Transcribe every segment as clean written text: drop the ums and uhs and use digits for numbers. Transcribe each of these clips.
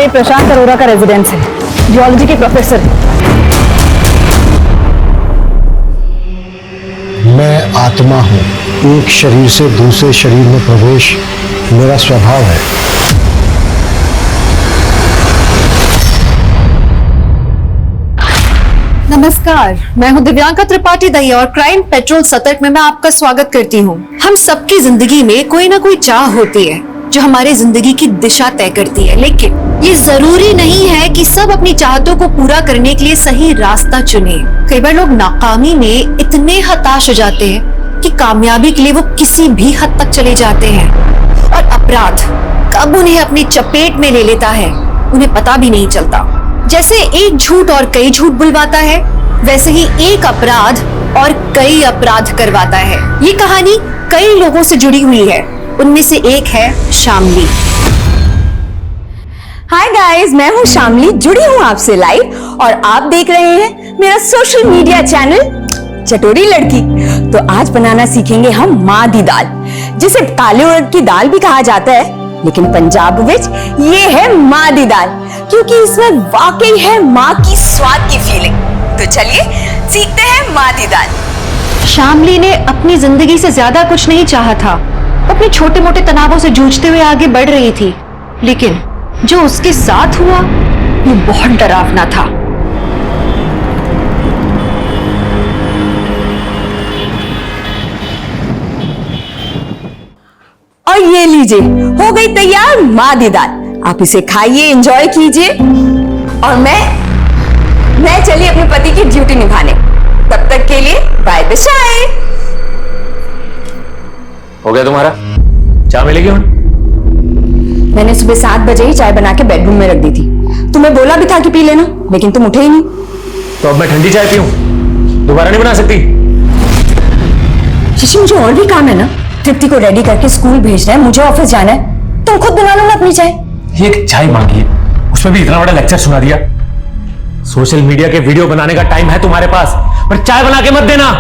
ये प्रशांत अरोरा का रेजिडेंस है, जियोलॉजी के प्रोफेसर। मैं आत्मा हूँ, एक शरीर से दूसरे शरीर में प्रवेश मेरा स्वभाव है। नमस्कार, मैं हूं दिव्यांका त्रिपाठी दहिया और क्राइम पेट्रोल सतर्क में मैं आपका स्वागत करती हूं। हम सबकी जिंदगी में कोई ना कोई चाह होती है जो हमारी जिंदगी की दिशा तय करती है, लेकिन ये जरूरी नहीं है कि सब अपनी चाहतों को पूरा करने के लिए सही रास्ता चुने। कई बार लोग नाकामी में इतने हताश हो जाते हैं कि कामयाबी के लिए वो किसी भी हद तक चले जाते हैं, और अपराध कब उन्हें अपनी चपेट में ले लेता है उन्हें पता भी नहीं चलता। जैसे एक झूठ और कई झूठ बुलवाता है, वैसे ही एक अपराध और कई अपराध करवाता है। ये कहानी कई लोगों से जुड़ी हुई है, उनमें से एक है शामली। हाय गाइस, मैं हूँ शामली, जुड़ी हूँ आपसे लाइव और आप देख रहे हैं मेरा सोशल मीडिया चैनल चटोरी लड़की। तो आज बनाना सीखेंगे हम माँ दी दाल, जिसे काले उड़द की दाल भी कहा जाता है, लेकिन पंजाब विच ये है माँ दी दाल, क्योंकि इसमें वाकई है माँ की स्वाद की फीलिंग। तो चलिए सीखते हैं माँ दी दाल। शामली ने अपनी जिंदगी से ज्यादा कुछ नहीं चाहा था। वो अपने छोटे मोटे तनावों से जूझते हुए आगे बढ़ रही थी, लेकिन जो उसके साथ हुआ वो बहुत डरावना था। और ये लीजिए, हो गई तैयार माँ दी दाल। आप इसे खाइए, एंजॉय कीजिए, और मैं चली अपने पति की ड्यूटी निभाने। तब तक के लिए बाय बाय। हो गया तुम्हारा? चाय मिलेगी? मैंने सुबह 7 बजे ही चाय बना के बेडरूम में रख दी थी। तुम्हें बोला भी था कि पी लेना, लेकिन तुम उठे ही नहीं। तो अब मैं ठंडी चाय पीऊं? दोबारा नहीं बना सकती? शशि, मुझे और भी काम है ना। तृप्ति को रेडी करके स्कूल भेजना है, मुझे ऑफिस जाना है। तुम खुद बना लो ना अपनी चाय। ये एक चाय मांगी है, उसमें भी इतना बड़ा लेक्चर सुना दिया। सोशल मीडिया के वीडियो बनाने का टाइम है तुम्हारे पास, पर चाय बना के मत देना।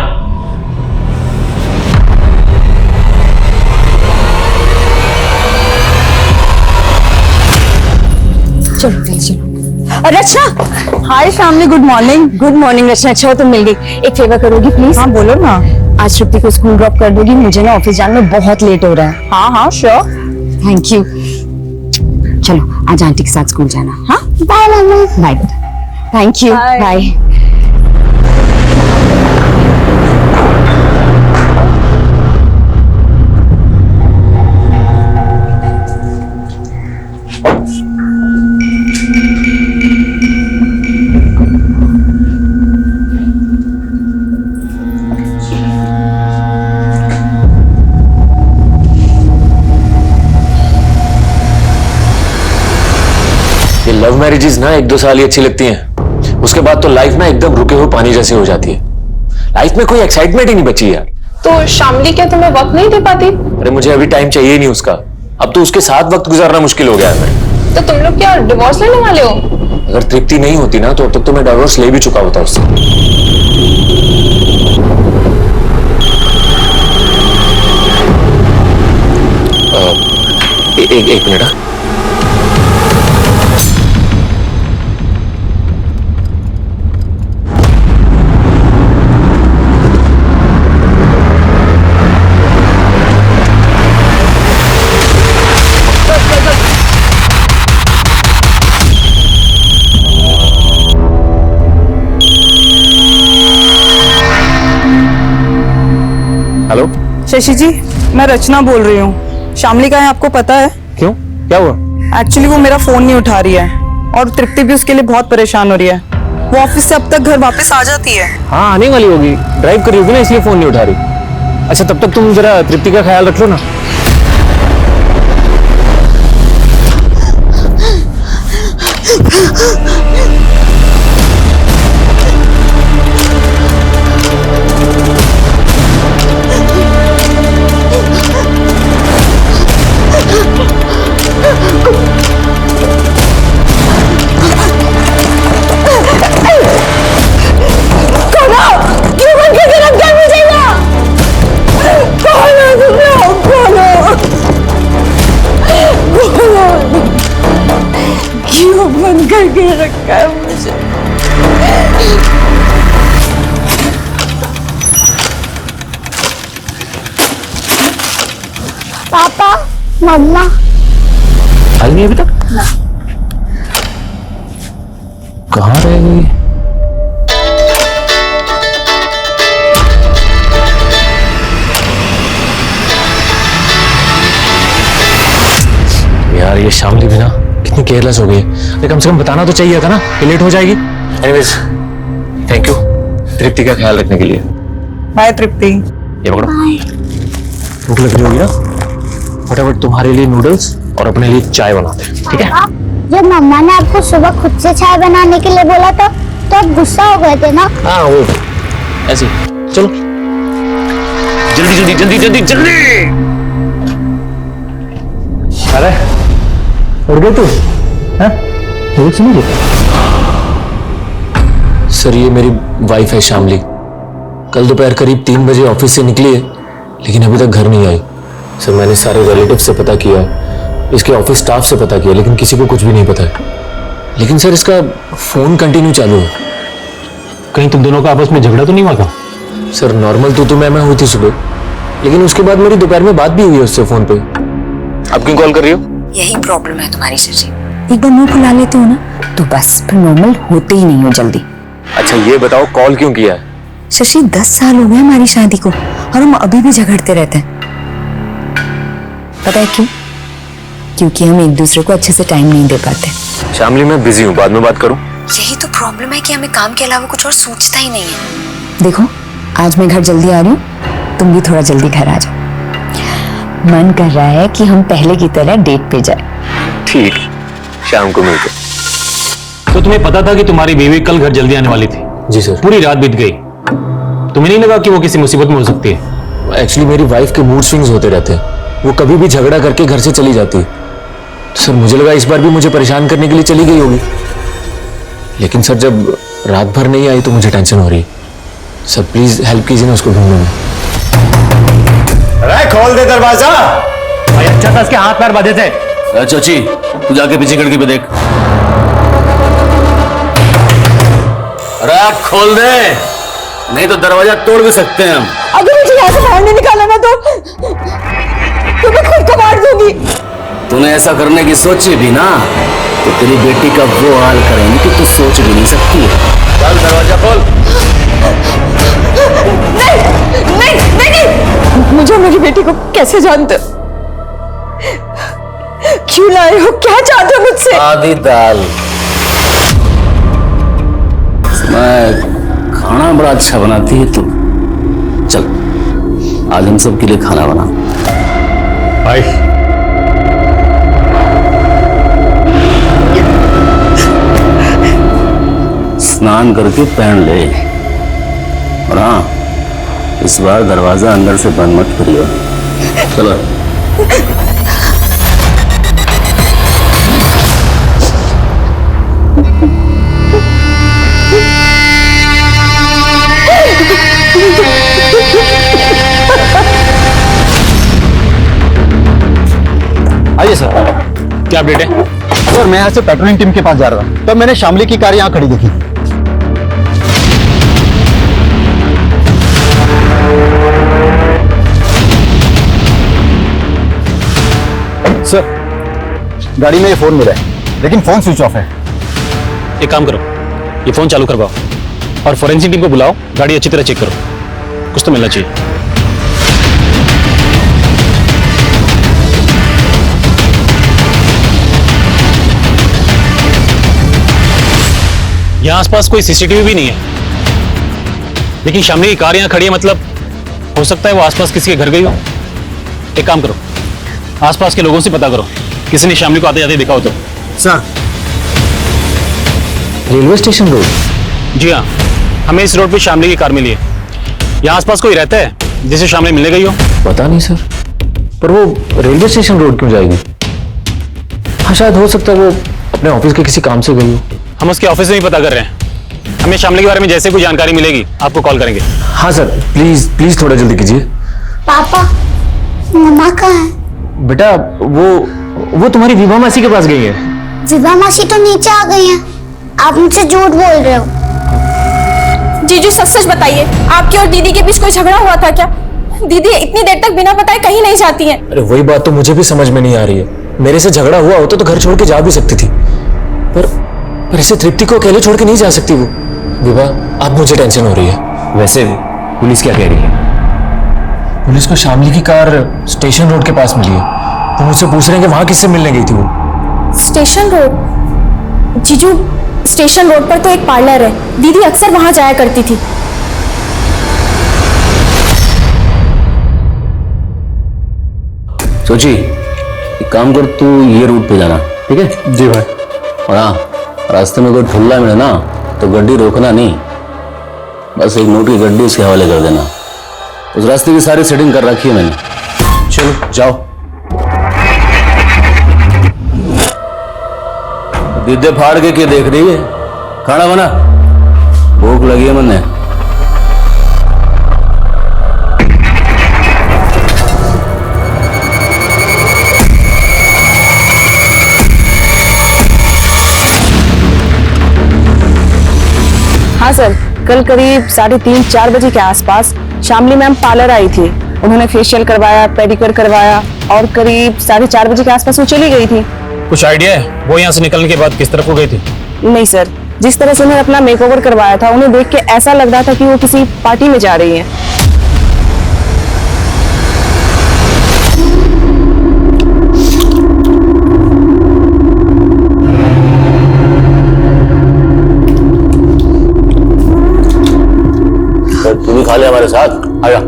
चलो चलो। Rachna. Hi Shamli, good morning. Good morning Rachna, अच्छा तुम मिल गई। एक फेवर करोगी प्लीज? हाँ बोलो ना। आज तृप्ति को स्कूल ड्रॉप कर दोगी, मुझे ना ऑफिस जाने में बहुत लेट हो रहा है। हाँ हाँ श्योर। Thank you. चलो आज आंटी के साथ स्कूल जाना। हाँ बाय मम्मी। बाय बेटा। Thank you. बाय। ये लव मैरिजेस ना 1-2 साल ही अच्छी लगती हैं, उसके बाद तो लाइफ ना एकदम रुके हुए पानी जैसी हो जाती है। लाइफ में कोई एक्साइटमेंट ही नहीं बची यार। तो शामली क्या तुम्हें वक्त नहीं दे पाती? अरे मुझे अभी टाइम चाहिए ही नहीं उसका, अब तो उसके साथ वक्त गुजारना मुश्किल हो गया है। मैं तो तुम लोग क्या डिवोर्स लेने वाले हो? अगर तृप्ति नहीं होती ना तो अब तक तो मैं डिवोर्स ले भी चुका होता उससे। एक मिनट। हेलो शशि जी, मैं रचना बोल रही हूँ। शामली का है आपको पता है? क्यों, क्या हुआ? एक्चुअली वो मेरा फोन नहीं उठा रही है, और तृप्ति भी उसके लिए बहुत परेशान हो रही है। वो ऑफिस से अब तक घर वापस आ जाती है। हाँ आने वाली होगी, ड्राइव कर रही होगी ना, इसलिए फोन नहीं उठा रही। अच्छा तब तक तुम जरा तृप्ति का ख्याल रख लो ना। कौन करके रखा है मुझे। पापा, मम्मा, आई नहीं अभी तक? कहाँ रह गई? यार ये शामली भी ना कितनी केयरलेस हो गई है। अरे कम से कम बताना तो चाहिए था ना कि लेट हो जाएगी। एनीवेज थैंक यू तृप्ति का ख्याल रखने के लिए। बाय तृप्ति। ये पकड़ो, भूख लग रही होगी ना, फटाफट तुम्हारे लिए नूडल्स और अपने लिए चाय बनाते हैं, ठीक है? जब मम्मा ने आपको सुबह खुद से चाय बनाने के लिए बोला था तो आप गुस्सा हो गए थे ना? हाँ वो ऐसे चलो जल्दी जल्दी जल्दी जल्दी जल्दी। अरे उड़ गए तू? सुनो सर ये मेरी वाइफ है शामली। कल दोपहर करीब 3 बजे ऑफिस से निकली है लेकिन अभी तक घर नहीं आई। सर मैंने सारे रिलेटिव से पता किया है, इसके ऑफिस स्टाफ से पता किया, लेकिन किसी को कुछ भी नहीं पता है। लेकिन सर इसका फोन कंटिन्यू चालू है। कहीं तुम दोनों का आपस में झगड़ा तो नहीं हुआ था? सर नॉर्मल तो मैं हुई थी सुबह, लेकिन उसके बाद मेरी दोपहर में बात भी हुई है उससे फोन पे। आप क्यों कॉल कर रही हो? यही प्रॉब्लम है तुम्हारी शशि, एक बार मुंह खुला लेते हो ना तो बस फिर नॉर्मल होते ही नहीं हो जल्दी। अच्छा ये बताओ कॉल क्यों किया है? शशि 10 साल हो गए हमारी शादी को और हम अभी भी झगड़ते रहते हैं। पता है क्यों? क्योंकि हम एक दूसरे को अच्छे से टाइम नहीं दे पाते। शामली मैं बिजी हूँ, बाद में बात करूँ? यही तो प्रॉब्लम है कि हमें काम के अलावा कुछ और सूझता ही नहीं है। देखो आज मैं घर जल्दी आ रही हूँ, तुम भी थोड़ा जल्दी घर आ जाओ। मन कर रहा है कि हम पहले की तरह डेट पे जाए। ठीक, शाम को मिलते। तो तुम्हें पता था कि तुम्हारी बीवी कल घर जल्दी आने वाली थी? जी सर। पूरी रात बीत गई, तुम्हें नहीं लगा कि वो किसी मुसीबत में हो सकती है? एक्चुअली मेरी वाइफ के मूड स्विंग्स होते रहते हैं, वो कभी भी झगड़ा करके घर से चली जाती है। तो सर मुझे लगा इस बार भी मुझे परेशान करने के लिए चली गई होगी, लेकिन सर जब रात भर नहीं आई तो मुझे टेंशन हो रही है। सर प्लीज हेल्प कीजिए ना उसको ढूंढने में। अरे खोल दे दरवाजा। भाई अच्छा था इसके हाथ पैर बांधे थे। चाची तू जाके पीछे खिड़की पे देख। अरे आप खोल दे, नहीं तो दरवाजा तोड़ भी सकते हैं हम। अगर मुझे यहाँ से बाहर नहीं निकाला ना तो मैं खुद को मार दूंगी। तूने ऐसा करने की सोची भी ना तो तेरी बेटी का वो हाल करेंगे कि तू सोच भी नहीं सकती है। चल दरवाजा खोल। नहीं, मुझे मेरी बेटी को कैसे जानते हो? क्यों लाए हो? क्या चाहते हो मुझसे? आधी दाल। मैं खाना बड़ा अच्छा बनाती है तू। चल आज हम सब के लिए खाना बना। भाई स्नान करके पहन ले, और हाँ इस बार दरवाजा अंदर से बंद मत करियो। चलो आइए सर। क्या अपडेट है? सर मैं यहाँ से पेट्रोलिंग टीम के पास जा रहा था, तब मैंने शामली की कार यहाँ खड़ी देखी। सर गाड़ी में ये फोन मिला है, लेकिन फोन स्विच ऑफ है। एक काम करो, ये फोन चालू करवाओ और फोरेंसिक टीम को बुलाओ, गाड़ी अच्छी तरह चेक करो, कुछ तो मिलना चाहिए। यहाँ आसपास कोई सीसीटीवी भी नहीं है, लेकिन शामली की कार यहाँ खड़ी है, मतलब हो सकता है वो आसपास किसी के घर गई हो। एक काम करो, आसपास के लोगों से पता करो, किसी ने शामली को आते जाते देखा हो तो। Sir railway station road? जी हाँ, हमें इस रोड पे शामली की कार मिली है। यहाँ आसपास कोई रहता है जिसे शामली मिलने गई हो? पता नहीं सर, पर वो रेलवे स्टेशन रोड क्यों जाएगी? हाँ शायद हो सकता है वो अपने ऑफिस के किसी काम से गई हो। हम उसके ऑफिस में ही पता कर रहे हैं, हमें शामली के बारे में जैसे कोई जानकारी मिलेगी आपको कॉल करेंगे। हाँ सर प्लीज प्लीज थोड़ा जल्दी कीजिए। पापा, मम्मा कहाँ है? बेटा वो तुम्हारी विभा मासी के पास गई है। विभा मासी तो नीचे आ गई है। आप मुझसे झूठ बोल रहे हो। जीजू सच सच बताइए, आपके और दीदी के बीच कोई झगड़ा हुआ था क्या? दीदी इतनी देर तक बिना बताए कहीं नहीं जाती हैं। अरे वही बात तो मुझे भी समझ में नहीं आ रही है। मेरे से झगड़ा हुआ होता तो घर छोड़ के जा भी सकती थी, पर ऐसे तृप्ति को अकेले छोड़ के नहीं जा सकती वो। विभा, अब मुझे टेंशन हो रही है। वैसे पुलिस क्या कह रही है? पुलिस को शामली की कार स्टेशन रोड के पास मिली है। तो मुझसे पूछ रहे हैं कि वहां किससे मिलने गई थी वो। Station road? जीजू, स्टेशन रोड पर तो एक पार्लर है, दीदी अक्सर वहां जाया करती थी। सोची, एक काम कर, तू ये रूट पे जाना, ठीक है? जी भाई। और हाँ, रास्ते में कोई ठुल्ला मिले ना तो गड्डी रोकना नहीं, बस एक नोट की गड्डी उसके हवाले कर देना। उस रास्ते की सारी सेटिंग कर रखी है मैंने। चलो जाओ। दीदे फाड़ के क्या देख रही है? खाना बना, भूख लगी है मैंने। हाँ सर, कल करीब 3:30-4 बजे के आसपास शामली मैम पार्लर आई थी। उन्होंने फेशियल करवाया, पेडिक्योर करवाया और करीब 4:30 बजे के आसपास वो चली गई थी। कुछ आइडिया है वो यहाँ से निकलने के बाद किस तरफ को गई थी? नहीं सर, जिस तरह से उन्होंने अपना मेकओवर करवाया था, उन्हें देख के ऐसा लग रहा था कि वो किसी पार्टी में जा रही है। तू भी खा ले हमारे साथ, आया।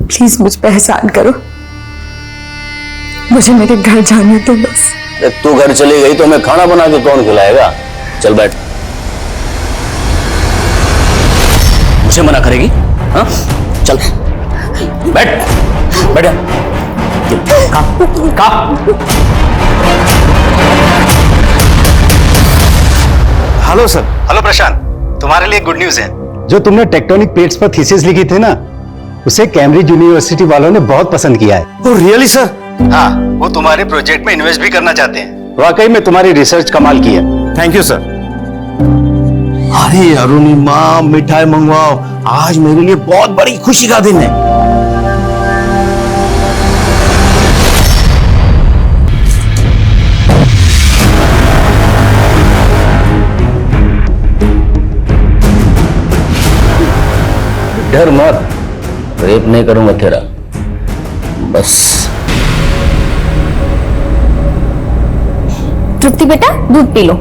प्लीज मुझ पर एहसान करो, मुझे मेरे घर जाने दो बस। तू घर चली गई तो हमें खाना बना के कौन खिलाएगा? चल बैठ। मुझे मना करेगी? हाँ, चल बैठ, बैठ। Hello sir. हेलो प्रशांत, तुम्हारे लिए गुड न्यूज है। जो तुमने टेक्टोनिक प्लेट्स पर थीसिस लिखी थी ना, उसे कैम्ब्रिज यूनिवर्सिटी वालों ने बहुत पसंद किया है। Oh really sir? हाँ, वो तुम्हारे प्रोजेक्ट में इन्वेस्ट भी करना चाहते हैं। वाकई में तुम्हारी रिसर्च कमाल की है। Thank you sir. अरे अरुणिमा, मिठाई मंगवाओ, आज मेरे लिए बहुत बड़ी खुशी का दिन है। डर मत, रेप नहीं करूंगा तेरा, बस। तृप्ति बेटा, दूध पी लो।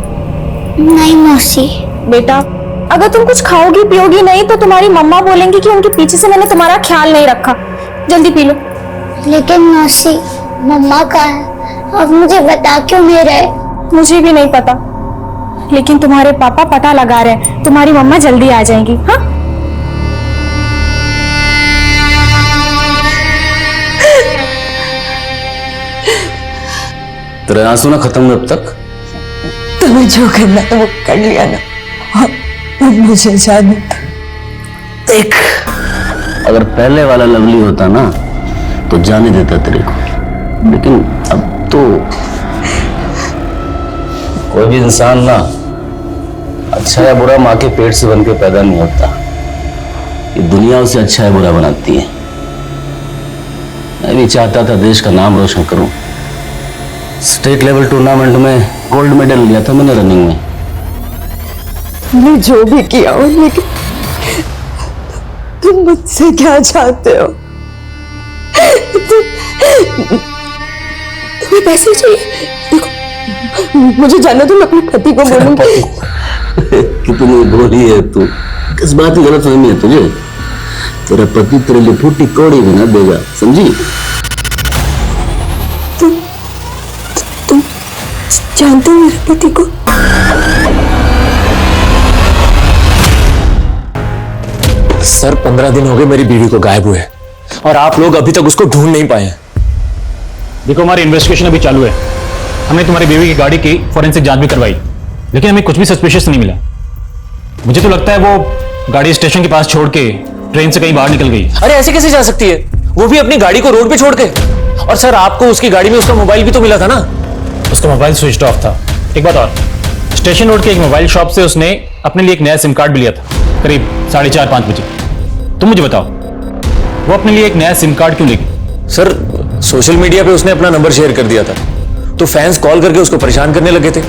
नहीं मौसी। बेटा, अगर तुम कुछ खाओगी पियोगी नहीं तो तुम्हारी मम्मा बोलेंगी कि उनके पीछे से मैंने तुम्हारा ख्याल नहीं रखा। जल्दी पी लो। लेकिन मौसी, मम्मा कहाँ है? अब मुझे बता क्यों नहीं रहे? मुझे भी नहीं पता, लेकिन तुम्हारे पापा पता लगा रहे हैं। तुम्हारी मम्मा जल्दी आ जाएंगी। हाँ, तेरे आंसू ना खत्म हुए अब तक? तुम्हें जो करना है वो कर लिया ना, और मुझे जाने देख, अगर पहले वाला लवली होता ना तो जाने देता तेरे को, लेकिन अब तो कोई भी इंसान ना अच्छा या बुरा माँ के पेट से बन के पैदा नहीं होता। ये दुनिया उसे अच्छा या बुरा बनाती है। मैं भी चाहता था देश का नाम रोशन करूं। स्टेट लेवल टूर्नामेंट में गोल्ड मेडल लिया था मैंने रनिंग में। तुमने जो भी किया हो, लेकिन तुम मुझसे क्या चाहते हो? तुम्हें पैसे चाहिए? देखो, मुझे जानना, तुम अपने पति को बोलूंगी। कितनी बोली है तू, किस बात की गलतफहमी है तुझे? तेरा पति तेरे लिए फूटी कौड़ी भी ना देगा, समझी? तुम जानते हो मेरे पति को? सर, 15 दिन हो गए मेरी बीवी को गायब हुए और आप लोग अभी तक उसको ढूंढ नहीं पाए हैं। देखो, हमारी इन्वेस्टिगेशन अभी चालू है। हमने तुम्हारी बीवी की गाड़ी की फॉरेंसिक जांच भी करवाई, लेकिन हमें कुछ भी सस्पिशियस नहीं मिला। मुझे तो लगता है वो गाड़ी स्टेशन के पास छोड़ के ट्रेन से कहीं बाहर निकल गई। अरे ऐसे कैसे जा सकती है? वो भी अपनी गाड़ी को रोड पे छोड़ के। और सर, आपको उसकी गाड़ी में उसका मोबाइल भी तो मिला था ना? उसका मोबाइल स्विच ऑफ था। एक बात और, स्टेशन रोड के एक मोबाइल शॉप से उसने अपने लिए एक नया सिम कार्ड भी लिया था, करीब 4:30-5 बजे। तुम मुझे बताओ, वो अपने लिए एक नया सिम कार्ड क्यों लेगी? सर, सोशल मीडिया पे उसने अपना नंबर शेयर कर दिया था, तो फैंस कॉल करके उसको परेशान करने लगे थे।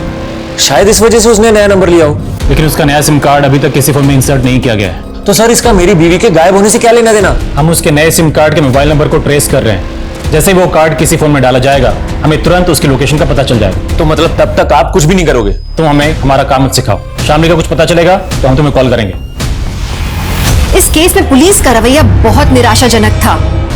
शायद इस वजह से उसने नया नंबर लिया हो। लेकिन उसका नया सिम कार्ड अभी तक किसी फोन में इंसर्ट नहीं किया गया है। तो सर, इसका मेरी बीवी के गायब होने से क्या लेना देना? हम उसके नए सिम कार्ड के मोबाइल नंबर को ट्रेस कर रहे हैं। जैसे ही वो कार्ड किसी फोन में डाला जाएगा, हमें तुरंत उसकी लोकेशन का पता चल जाएगा। तो मतलब तब तक आप कुछ भी नहीं करोगे? तुम हमें हमारा काम मत सिखाओ। शामली का कुछ पता चलेगा तो हम तुम्हें कॉल करेंगे। इस केस में पुलिस का रवैया बहुत निराशाजनक था।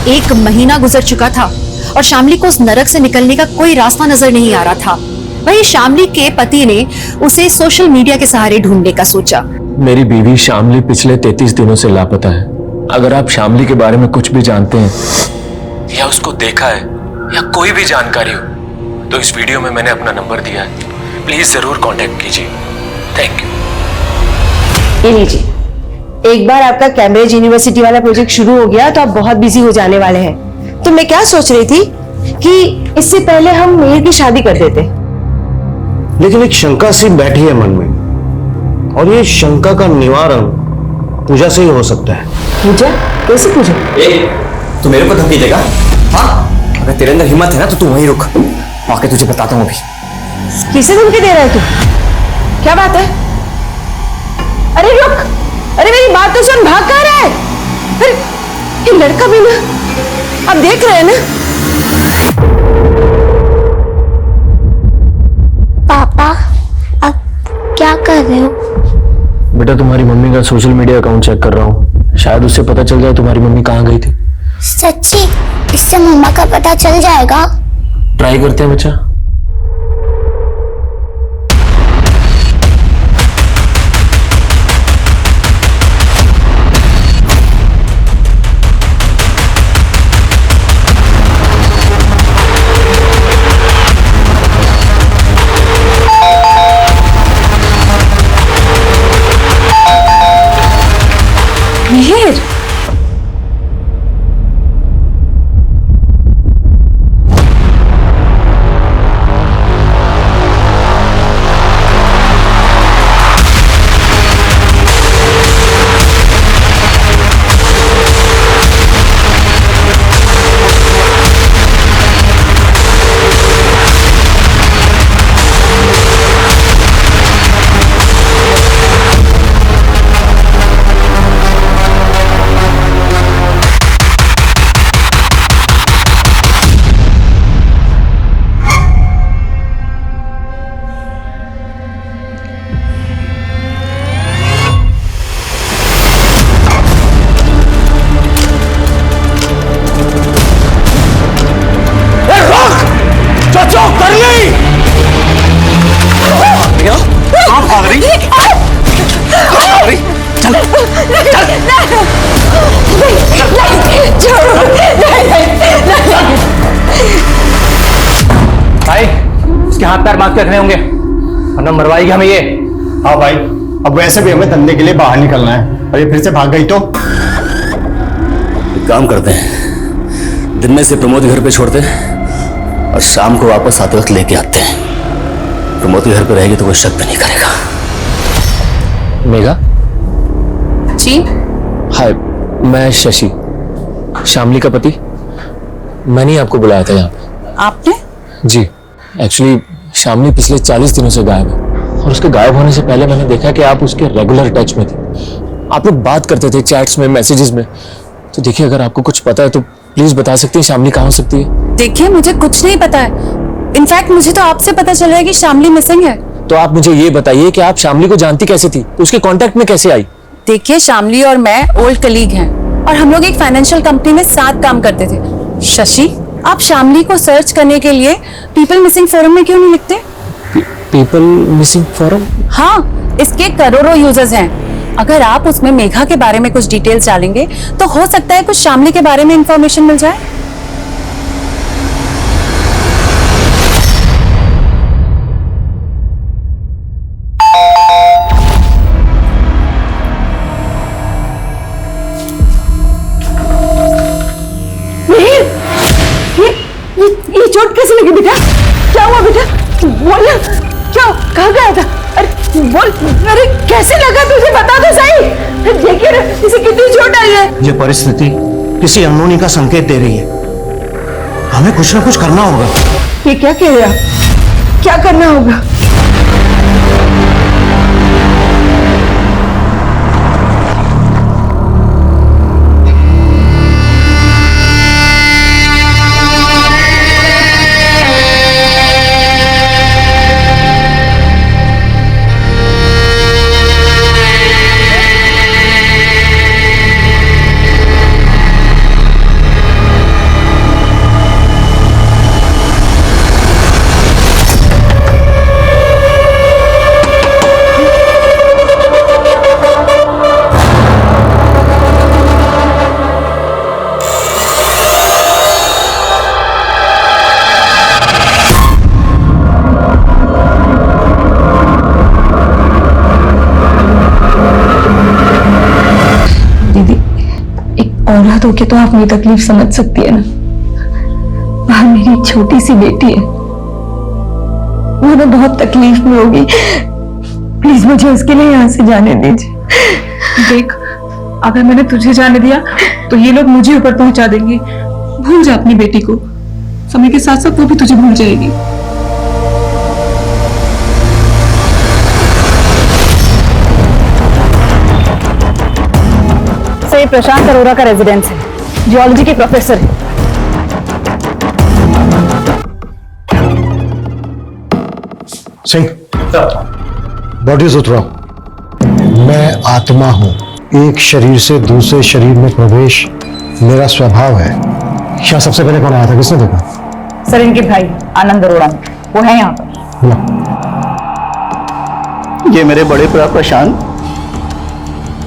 1 महीना गुजर चुका था और शामली को उस नरक से निकलने का कोई रास्ता नजर नहीं आ रहा था। वहीं शामली के पति ने उसे सोशल मीडिया के सहारे ढूंढने का सोचा। मेरी बीवी शामली पिछले 33 दिनों से लापता है। अगर आप शामली के बारे में कुछ भी जानते हैं या उसको देखा है या कोई भी जानकारी हो, तो इस वीडियो में मैंने अपना नंबर दिया है, प्लीज जरूर कांटेक्ट कीजिए। Thank you. ये लीजिए, एक बार आपका कैम्ब्रिज यूनिवर्सिटी वाला प्रोजेक्ट शुरू हो गया तो आप बहुत बिजी हो जाने वाले हैं। तो मैं क्या सोच रही थी कि इससे पहले हम मेहर की शादी कर देते। लेकिन एक शंका सी बैठी है मन में, और ये शंका का निवारण पूजा से ही हो सकता है। पूजा? कैसी पूजा? तू मेरे को धमकी देगा? हाँ, अगर तेरे अंदर हिम्मत है ना तो तू वहीं रुक, आके तुझे बताता हूँ अभी। किसे धमकी दे रहा है तू? क्या बात है? अरे रुक, अरे मेरी बात तो सुन, भाग कहाँ रहा है? अरे ये लड़का भी ना, आप देख रहे हैं ना? पापा, आप क्या कर रहे हो? बेटा, तुम्हारी मम्मी का सोशल मीडिया अकाउंट चेक कर रहा हूँ। शायद उससे पता चल जाए तुम्हारी मम्मी कहाँ गई थी। सच्ची? इससे मम्मा का पता चल जाएगा? ट्राई करते हैं बच्चा। मेहर, भाई, इसके हाथ पैर बांध के रखने होंगे वरना मरवाएगी हमें ये। हाँ भाई, अब वैसे भी हमें धंधे के लिए बाहर निकलना है, और ये फिर से भाग गई तो? एक काम करते हैं, दिन में से प्रमोद घर पे छोड़ते हैं और शाम को वापस आते वक्त लेके आते हैं। प्रमोद के घर पे रहेगी तो कोई शक भी नहीं करेगा। मेघा? जी? हाय, मैं शशि, शामली का पति। मैंने आपको बुलाया था यहाँ पे। आपने? जी, एक्चुअली शामली पिछले 40 दिनों से गायब है, और उसके गायब होने से पहले मैंने देखा कि आप उसके रेगुलर टच में थे। आप लोग बात करते थे चैट्स में, मैसेजेस में। तो देखिए, अगर आपको कुछ पता है तो प्लीज बता सकती हैं शामली कहाँ हो सकती है। देखिए, मुझे कुछ नहीं पता है। इनफैक्ट मुझे तो आपसे पता चल रहा है कि शामली मिसिंग है। तो आप मुझे ये बताइए कि आप शामली को जानती कैसे थी, उसके कांटेक्ट में कैसे आई? देखिए, शामली और मैं ओल्ड कलीग हैं और हम लोग एक फाइनेंशियल कंपनी में साथ काम करते थे। शशि, आप शामली को सर्च करने के लिए पीपल मिसिंग फोरम में क्यों नहीं लिखते? People missing forum? हाँ, इसके करोड़ों यूजर्स हैं। अगर आप उसमें मेघा के बारे में कुछ डिटेल्स डालेंगे तो हो सकता है कुछ शामली के बारे में इंफॉर्मेशन मिल जाए। ये चोट कैसे लगी बेटा? क्या हुआ बेटा? बोलना, क्यों? कहाँ गया था? अरे बोल, अरे कैसे लगा तुझे, बता तो सही। देखिए ना, इसे कितनी चोट आई है। ये परिस्थिति किसी अनहोनी का संकेत दे रही है। हमें कुछ ना कुछ करना होगा। ये क्या कह रहे हैं? क्या करना होगा? औरत होके तो आप मेरी तकलीफ समझ सकती है ना। बाहर मेरी एक छोटी सी बेटी है, वो तो बहुत तकलीफ में होगी। प्लीज मुझे उसके लिए यहाँ से जाने दीजिए। देख, अगर मैंने तुझे जाने दिया तो ये लोग मुझे ऊपर पहुंचा देंगे। भूल जा अपनी बेटी को, समय के साथ साथ वो भी तुझे भूल जाएगी। ये प्रशांत अरोरा का रेजिडेंस है, जियोलॉजी के प्रोफेसर है। सिंह, बॉडी सुथरा। मैं आत्मा हूं, एक शरीर से दूसरे शरीर में प्रवेश मेरा स्वभाव है। क्या सबसे पहले कौन आया था, किसने देखा? सर, इनके भाई आनंद अरोड़ा, वो है यहाँ पर। ये मेरे बड़े भरा प्रशांत,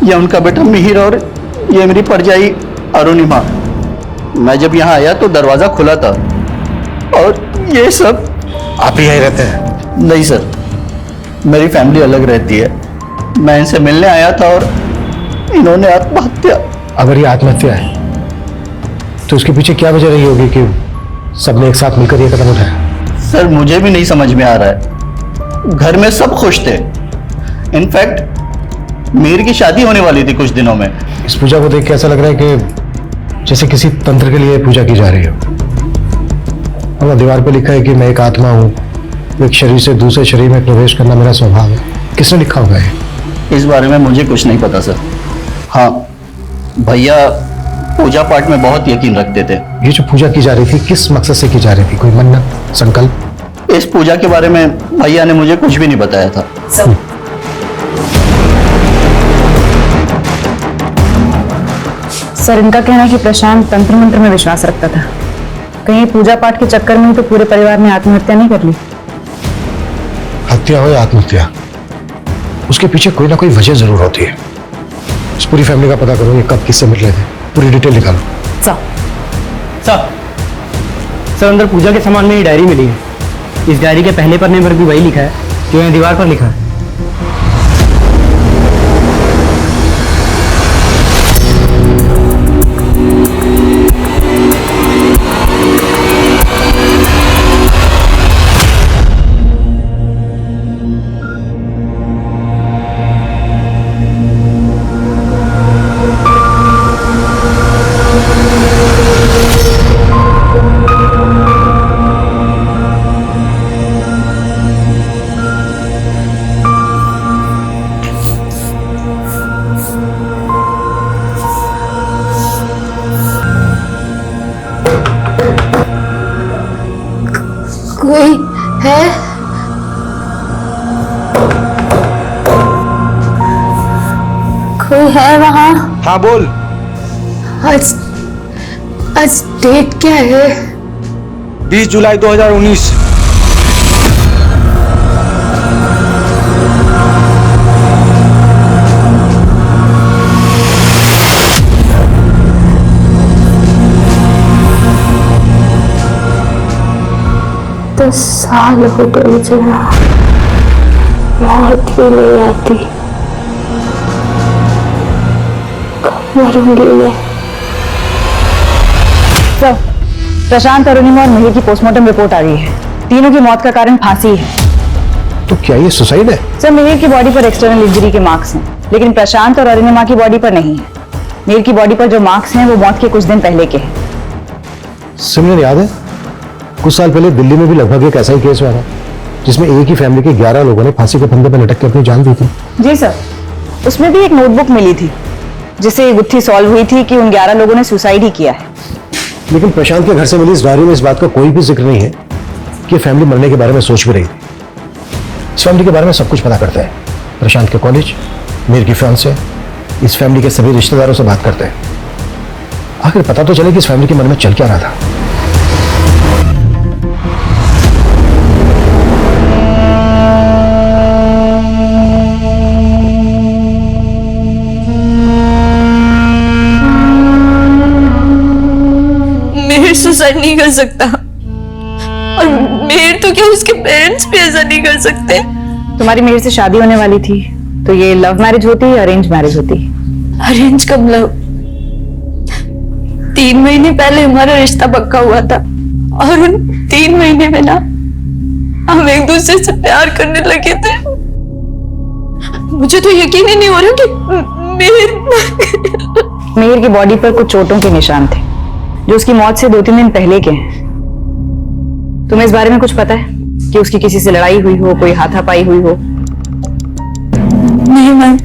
ये उनका बेटा मिहिर और ये मेरी परजाई अरुणिमा। मैं जब यहाँ आया तो दरवाजा खुला था और ये सब। आप ही यहीं रहते हैं? नहीं सर, मेरी फैमिली अलग रहती है। मैं इनसे मिलने आया था और इन्होंने आत्महत्या। अगर ये आत्महत्या है तो उसके पीछे क्या वजह रही होगी कि सबने एक साथ मिलकर ये कदम उठाया? सर, मुझे भी नहीं समझ में आ रहा है। घर में सब खुश थे। इनफैक्ट मीर की शादी होने वाली थी कुछ दिनों में। इस पूजा को देख के ऐसा लग रहा है कि जैसे किसी तंत्र के लिए पूजा की जा रही हो। और दीवार पे लिखा है कि मैं एक आत्मा हूँ, एक शरीर से दूसरे शरीर में प्रवेश करना मेरा स्वभाव है। किसने लिखा होगा ये? इस बारे में मुझे कुछ नहीं पता सर। हाँ, भैया पूजा पाठ में बहुत यकीन रखते थे। ये जो पूजा की जा रही थी किस मकसद से की जा रही थी? कोई मन्नत, संकल्प? इस पूजा के बारे में भैया ने मुझे कुछ भी नहीं बताया था। सर, इनका कहना है कि प्रशांत तंत्र मंत्र में विश्वास रखता था। कहीं पूजा पाठ के चक्कर में ही तो पूरे परिवार ने आत्महत्या नहीं कर ली? हत्या हो या आत्महत्या, उसके पीछे कोई ना कोई वजह जरूर होती है। इस पूरी फैमिली का पता करो, ये कब किससे मिल रहे थे, पूरी डिटेल निकालो। सर, अंदर पूजा के सामान में ये डायरी मिली है। इस डायरी के पहले पन्ने पर भी वही लिखा है जो यहाँ दीवार पर लिखा है। कोई है? कोई है वहाँ? हाँ बोल। आज डेट क्या है? 20 जुलाई 2019। साल हो गए जरा, मौत भी नहीं आती। कब मरूंगी मैं? सर, प्रशांत, अरुणिमा और मिहिर की पोस्टमार्टम रिपोर्ट आ गई है। तीनों की मौत का कारण फांसी है। तो क्या ये सुसाइड है? सर मिहिर की बॉडी पर एक्सटर्नल इंजरी के मार्क्स हैं, लेकिन प्रशांत और अरुणिमा की बॉडी पर नहीं है। मिहिर की बॉडी पर जो मार्क्स हैं वो मौत के कुछ दिन पहले के हैं। सिमरन, याद है कुछ साल पहले दिल्ली में भी लगभग एक ऐसा ही केस हुआ था जिसमें एक ही फैमिली के 11 लोगों ने फांसी के फंदे पर लटक के अपनी जान दी थी। जी सर, उसमें भी एक नोटबुक मिली थी जिससे ये गुत्थी सॉल्व हुई थी कि उन 11 लोगों ने सुसाइड ही किया है। लेकिन प्रशांत के घर से मिली इस डायरी में इस बात का कोई भी जिक्र नहीं है कि फैमिली मरने के बारे में सोच भी रही थी। इस फैमिली के बारे में सब कुछ पता करता है। प्रशांत के कॉलेज, मिहिर की फियांसे, इस फैमिली के सभी रिश्तेदारों से बात करते हैं। आखिर पता तो चले कि इस फैमिली के मन में चल क्या रहा था। मिहिर सुसाइड नहीं कर सकता, और मिहिर तो क्या उसके पेरेंट्स भी ऐसा नहीं कर सकते। तुम्हारी मिहिर से शादी होने वाली थी तो ये लव मैरिज होती या अरेंज मैरिज होती? अरेंज कब लव? 3 महीने पहले हमारा रिश्ता पक्का हुआ था और उन 3 महीने में ना हम एक दूसरे से प्यार करने लगे थे। मुझे तो यकीन ही नहीं हो रहा कि मिहिर की बॉडी पर कुछ चोटों के निशान थे जो उसकी मौत से 2-3 दिन पहले के हैं। तुम्हें इस बारे में कुछ पता है कि उसकी किसी से लड़ाई हुई हो, कोई हाथापाई हुई हो? नहीं ma'am.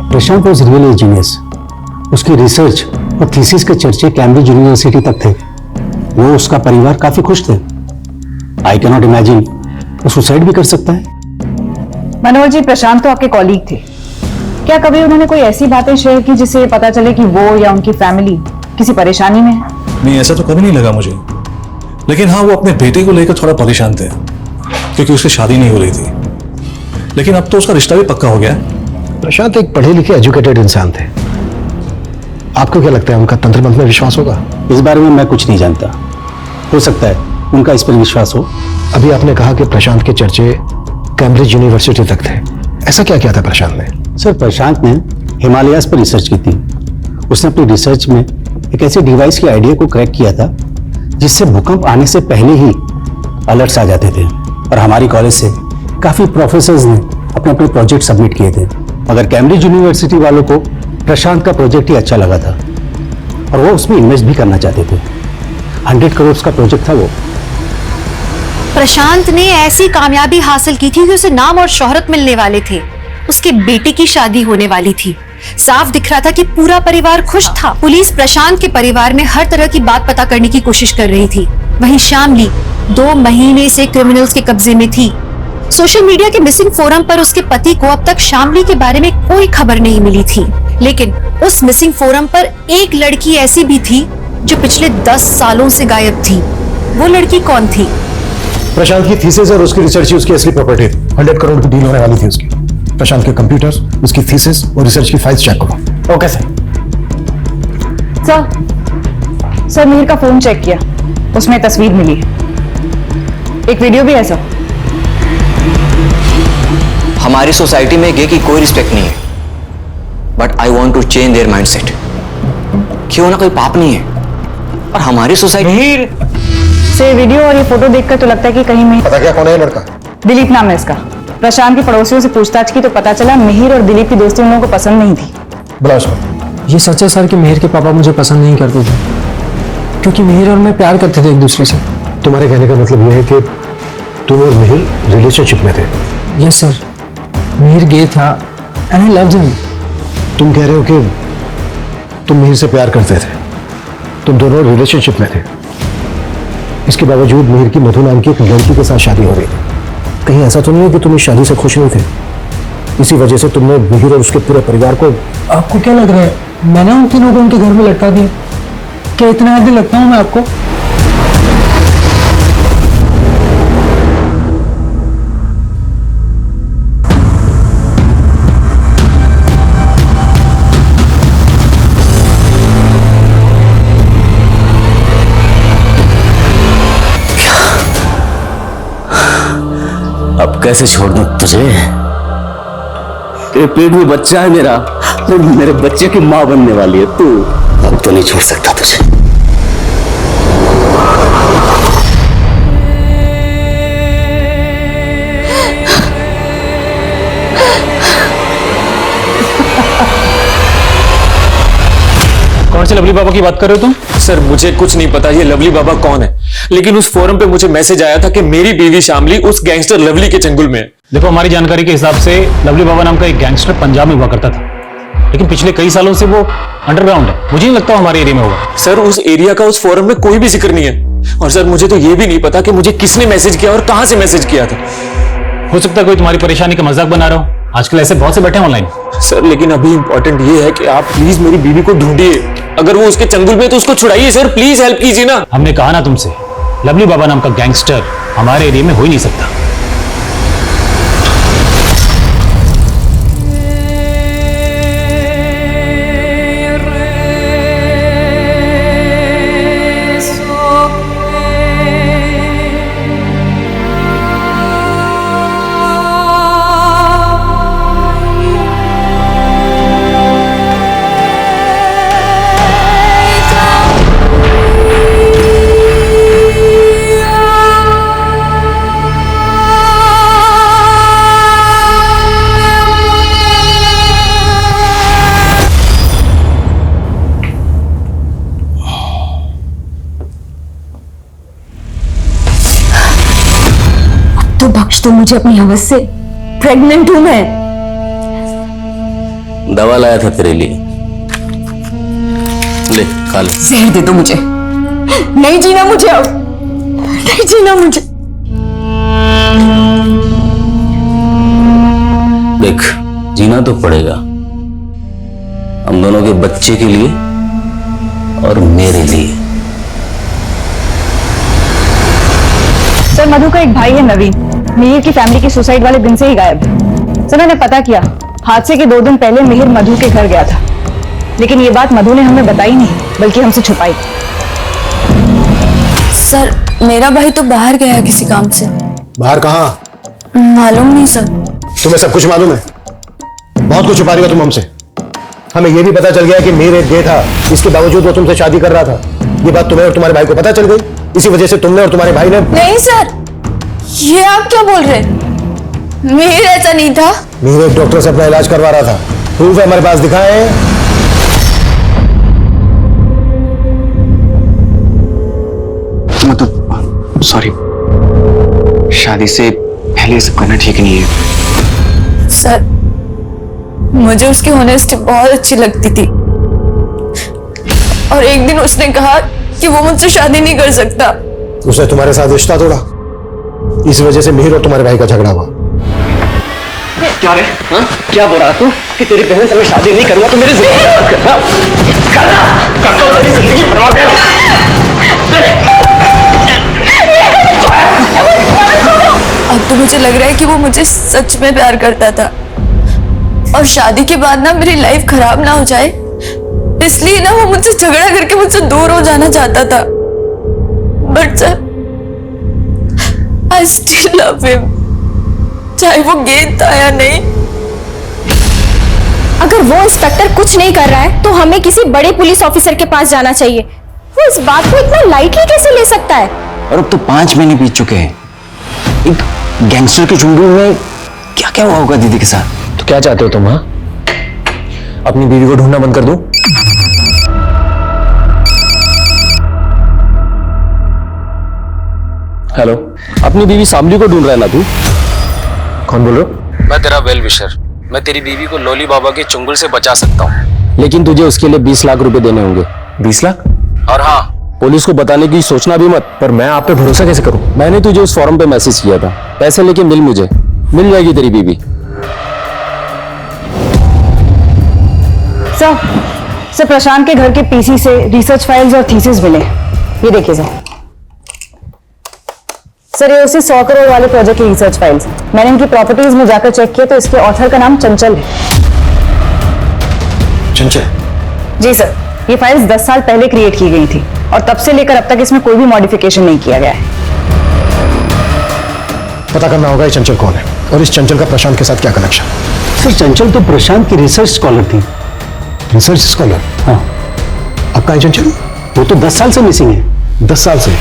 Prashant was really genius. उसकी रिसर्च और थीसिस के चर्चे कैम्ब्रिज यूनिवर्सिटी तक थे। वो उसका परिवार काफी खुश थे। आई कैन नॉट इमेजिन वो सुसाइड भी कर सकता है। मनोहर जी, प्रशांत तो आपके कॉलीग थे। क्या कभी उन्होंने कोई ऐसी बातें शेयर की जिससे पता चले कि वो या उनकी फैमिली किसी परेशानी में है? नहीं, ऐसा तो कभी नहीं लगा मुझे। लेकिन हाँ, वो अपने बेटे को लेकर थोड़ा परेशान थे क्योंकि उसकी शादी नहीं हो रही थी। लेकिन अब तो उसका रिश्ता भी पक्का हो गया है। प्रशांत एक पढ़े लिखे एजुकेटेड इंसान थे। आपको क्या लगता है उनका तंत्र मंत्र में विश्वास होगा? इस बारे में मैं कुछ नहीं जानता। हो सकता है उनका इस पर विश्वास हो। अभी आपने कहा कि प्रशांत के चर्चे कैम्ब्रिज यूनिवर्सिटी तक थे। ऐसा क्या किया था प्रशांत ने? सर, प्रशांत ने हिमालयाज पर रिसर्च की थी। उसने अपनी रिसर्च में एक ऐसे डिवाइस के आइडिया को क्रैक किया था जिससे भूकंप आने से पहले ही अलर्ट्स आ जाते थे। और हमारी कॉलेज से काफी प्रोफेसर्स ने अपने अपने प्रोजेक्ट सबमिट किए थे, मगर कैम्ब्रिज यूनिवर्सिटी वालों को प्रशांत का प्रोजेक्ट ही अच्छा लगा था और वो उसमें इन्वेस्ट भी करना चाहते थे। 100 करोड़ का प्रोजेक्ट था वो। प्रशांत ने ऐसी कामयाबी हासिल की थी कि उसे नाम और शोहरत मिलने वाले थे। उसके बेटे की शादी होने वाली थी। साफ दिख रहा था कि पूरा परिवार खुश था। पुलिस प्रशांत के परिवार में हर तरह की बात पता करने की कोशिश कर रही थी। वहीं शामली 2 महीने से क्रिमिनल्स के कब्जे में थी। सोशल मीडिया के मिसिंग फोरम पर उसके पति को अब तक शामली के बारे में कोई खबर नहीं मिली थी। लेकिन उस मिसिंग फोरम पर एक लड़की ऐसी भी थी जो पिछले 10 सालों से गायब थी। वो लड़की कौन थी? प्रशांत की थीसिस और उसकी रिसर्च ही उसकी असली प्रॉपर्टी थी। 100 करोड़ की डील होने वाली थी उसकी। प्रशांत के कंप्यूटर्स, उसकी थीसिस और रिसर्च की फाइल्स चेक करो। Okay sir. सर मिहिर का फोन चेक किया, उसमें तस्वीर मिली है, एक वीडियो भी है सर। हमारी सोसाइटी में गे की कोई रिस्पेक्ट नहीं है, but I want to change their mindset. क्यों ना कोई पाप नहीं है और हमारी सोसाइटी से वीडियो और ये फोटो देखकर तो लगता है कि कहीं मिहिर। पता क्या कौन है लड़का? दिलीप नाम है इसका। प्रशांत के पड़ोसियों से पूछताछ की तो पता चला मिहिर और दिलीप की दोस्ती उन लोगों को पसंद नहीं थी। बुलाओ उसको। ये सच है सर कि मिहिर के पापा मुझे पसंद नहीं करते थे, क्योंकि मिहिर और मैं प्यार करते थे एक दूसरे से। तुम्हारे कहने का मतलब यह है कि तुम और मिहिर रिलेशनशिप में थे? यस सर, मिहिर गे था एंड आई लव्ड हिम। तुम कह रहे हो कि तुम मिहिर से प्यार करते थे, तुम दोनों रिलेशनशिप में थे। इसके बावजूद मिहिर की मधु नाम की एक लड़की के साथ शादी हो रही थी। कहीं ऐसा तो नहीं है कि तुम इस शादी से खुश नहीं थे? इसी वजह से तुमने मिहिर और उसके पूरे परिवार को। आपको क्या लग रहा है मैंने उन तीनों को उनके घर में लटका दिया? क्या इतना आदि लगता हूं मैं आपको? अब कैसे छोड़ दूं तुझे? तेरे पेट में बच्चा है मेरा, तो मेरे बच्चे की मां बनने वाली है तू। अब तो नहीं छोड़ सकता तुझे। लवली बाबा की बात कर रहे हो तुम? सर मुझे कुछ नहीं पता ये लवली बाबा कौन है, लेकिन उस फोरम पे मुझे मैसेज आया था कि मेरी बीवी शामली उस गैंगस्टर लवली के चंगुल में है। देखो, हमारी जानकारी के हिसाब से लवली बाबा नाम का एक गैंगस्टर पंजाब में हुआ करता था, लेकिन पिछले कई सालों से वो अंडरग्राउंड है। मुझे नहीं लगता हमारे एरिया में होगा। सर उस एरिया का उस फोरम में कोई भी जिक्र नहीं है, और सर मुझे तो ये भी नहीं पता कि मुझे किसने मैसेज किया और कहां से मैसेज किया था। हो सकता है कोई तुम्हारी परेशानी का मजाक बना रहा हो। आजकल ऐसे बहुत से बैठे हैं ऑनलाइन। सर लेकिन अभी इंपॉर्टेंट ये है कि आप प्लीज मेरी बीवी को ढूंढिए, अगर वो उसके चंगुल में है तो उसको छुड़ाइए सर, प्लीज हेल्प कीजिए ना। हमने कहा ना तुमसे, लवली बाबा नाम का गैंगस्टर हमारे एरिया में हो ही नहीं सकता। तो बख्श दो मुझे अपनी हवस से, प्रेग्नेंट हूं मैं। दवा लाया था तेरे लिए, ले खा ले। जहर दे दो मुझे, नहीं जीना मुझे अब, नहीं जीना मुझे। देख जीना तो पड़ेगा, हम दोनों के बच्चे के लिए और मेरे लिए। सर मधु का एक भाई है नवीन, मिहिर की फैमिली की सुसाइड वाले दिन से ही गायब है। सर मैंने पता किया, हादसे के 2 दिन पहले मिहिर मधु के घर गया था, लेकिन ये बात मधु ने हमें बताई नहीं, बल्कि हमसे छुपाई। सर मेरा भाई तो बाहर गया है किसी काम से। बाहर कहाँ? मालूम नहीं सर। तुम्हें सब कुछ मालूम है? बहुत कुछ छुपा रही हो तुम हमसे। हमें यह भी पता चल गया कि मीर एक गे था, इसके बावजूद वो तुमसे शादी कर रहा था। ये बात तुम्हें और तुम्हारे भाई को पता चल गई, इसी वजह से तुमने और तुम्हारे भाई ने। नहीं सर, ये आप क्या बोल रहे? मीर ऐसा नहीं था। मीर एक डॉक्टर से अपना इलाज करवा रहा था, प्रूफ है हमारे पास, दिखाए। मतलब सॉरी, शादी से पहले सब करना ठीक नहीं है। सर मुझे उसकी ऑनेस्टी बहुत अच्छी लगती थी, और एक दिन उसने कहा कि वो मुझसे शादी नहीं कर सकता। उसने तुम्हारे साथ रिश्ता तोड़ा, इस वजह से मिहिर और तुम्हारे भाई का झगड़ा हुआ। क्या रे? हाँ? क्या बोल रहा तू कि तेरी बहन से मैं शादी नहीं करूंगा तो मेरी जिंदगी बर्बाद कर। अब तो मुझे लग रहा है कि वो मुझे सच में प्यार करता था, और शादी के बाद ना मेरी लाइफ खराब ना हो जाए इसलिए ना वो मुझसे झगड़ा करके मुझसे दूर हो जाना चाहता था। But sir I still love him, चाहे वो गेंद था या नहीं। अगर वो इंस्पेक्टर कुछ नहीं कर रहा है तो हमें किसी बड़े पुलिस ऑफिसर के पास जाना चाहिए। वो इस बात को इतना लाइटली कैसे ले सकता है? और अब तो 5 महीने बीत चुके हैं, एक गैंगस्टर के झुंड में क्या क्या हुआ होगा दीदी के साथ। तो क्या चाहते हो तुम? हाँ, अपनी बीवी को ढूंढना बंद कर दूं? हेलो, अपनी बीवी शामली को ढूंढ रहा है ना तू? कौन बोल रहे हो? मैं तेरा वेल विशर, मैं तेरी बीवी को लोली बाबा के चुंगल से बचा सकता हूँ, लेकिन तुझे उसके लिए 20 लाख रुपए देने होंगे। 20 लाख? और हाँ, पुलिस को बताने की सोचना भी मत। पर मैं आप पे भरोसा कैसे करूं? मैंने तुझे उस फॉर्म पे मैसेज किया था, पैसे लेके मिल मुझे, मिल जाएगी तेरी बीवी। सर प्रशांत के घर के पीसी से रिसर्च फाइल्स और थीसिस मिले, ये देखिए सर ये उसी 100 करोड़ वाले प्रोजेक्ट की रिसर्च फाइल्स। मैंने इनकी प्रॉपर्टीज में जाकर चेक किया तो इसके ऑथर का नाम चंचल है। चंचल? जी सर, ये फाइल्स 10 साल पहले क्रिएट की गई थी और तब से लेकर अब तक इसमें कोई भी मॉडिफिकेशन नहीं किया गया है। पता करना होगा ये चंचल कौन है और इस चंचल का प्रशांत के साथ क्या कनेक्शन। सर चंचल तो प्रशांत की रिसर्च स्कॉलर थी। Research scholar? हाँ। अब कहाँ है चंचल? वो तो 10 साल से मिसिंग है। 10 साल से?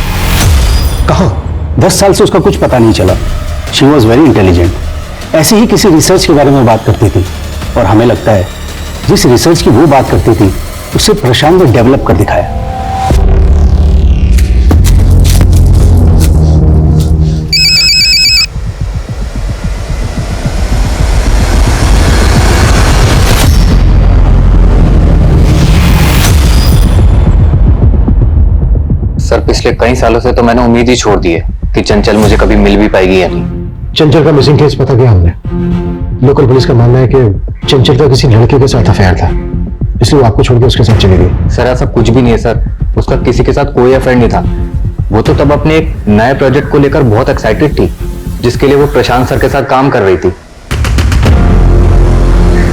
कहाँ? 10 साल से उसका कुछ पता नहीं चला। She was very intelligent. ऐसे ही किसी रिसर्च के बारे में बात करती थी और हमें लगता है जिस रिसर्च की वो बात करती थी उसे प्रशांत ने डेवलप कर दिखाया। सर पिछले कई सालों से तो मैंने उम्मीद ही छोड़ दी है कि चंचल मुझे कभी मिल भी पाएगी या नहीं। चंचल का मिसिंग केस पता किया हमने। लोकल पुलिस का मानना है कि चंचल का किसी लड़के के साथ अफेयर था, इसलिए वो आपको छोड़ के उसके साथ चली गई। सर ऐसा कुछ भी नहीं है सर, उसका किसी के साथ कोई अफेयर नहीं था। वो तो तब अपने एक नए प्रोजेक्ट को लेकर बहुत एक्साइटेड थी, जिसके लिए वो प्रशांत सर के साथ काम कर रही थी।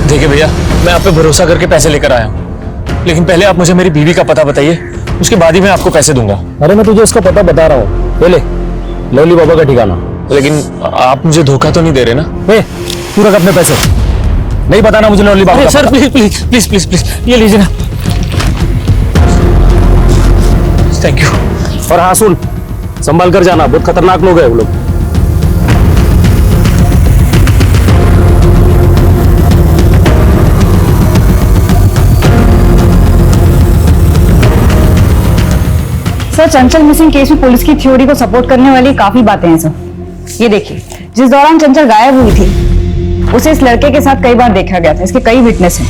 देखिए भैया, मैं आप पे भरोसा करके पैसे लेकर आया हूँ, लेकिन पहले आप मुझे मेरी बीवी का पता बताइए, उसके बाद ही मैं आपको पैसे दूंगा। अरे मैं तुझे उसका पता बता रहा हूँ, पहले लवली बाबा का ठिकाना। लेकिन आप मुझे धोखा तो नहीं दे रहे ना? तू रख अपने पैसे, नहीं बताना मुझे lovely Baba. Sir please please please please please ये लीजिए ना। Thank you. और हाँ सुन, संभाल कर जाना, बहुत खतरनाक लोग हैं वो लोग। सर चंचल मिसिंग केस में पुलिस की थ्योरी को सपोर्ट करने वाली काफी बातें हैं सर। ये देखिए, जिस दौरान चंचल गायब हुई थी उसे इस लड़के के साथ कई बार देखा गया था। इसके कई विटनेस हैं।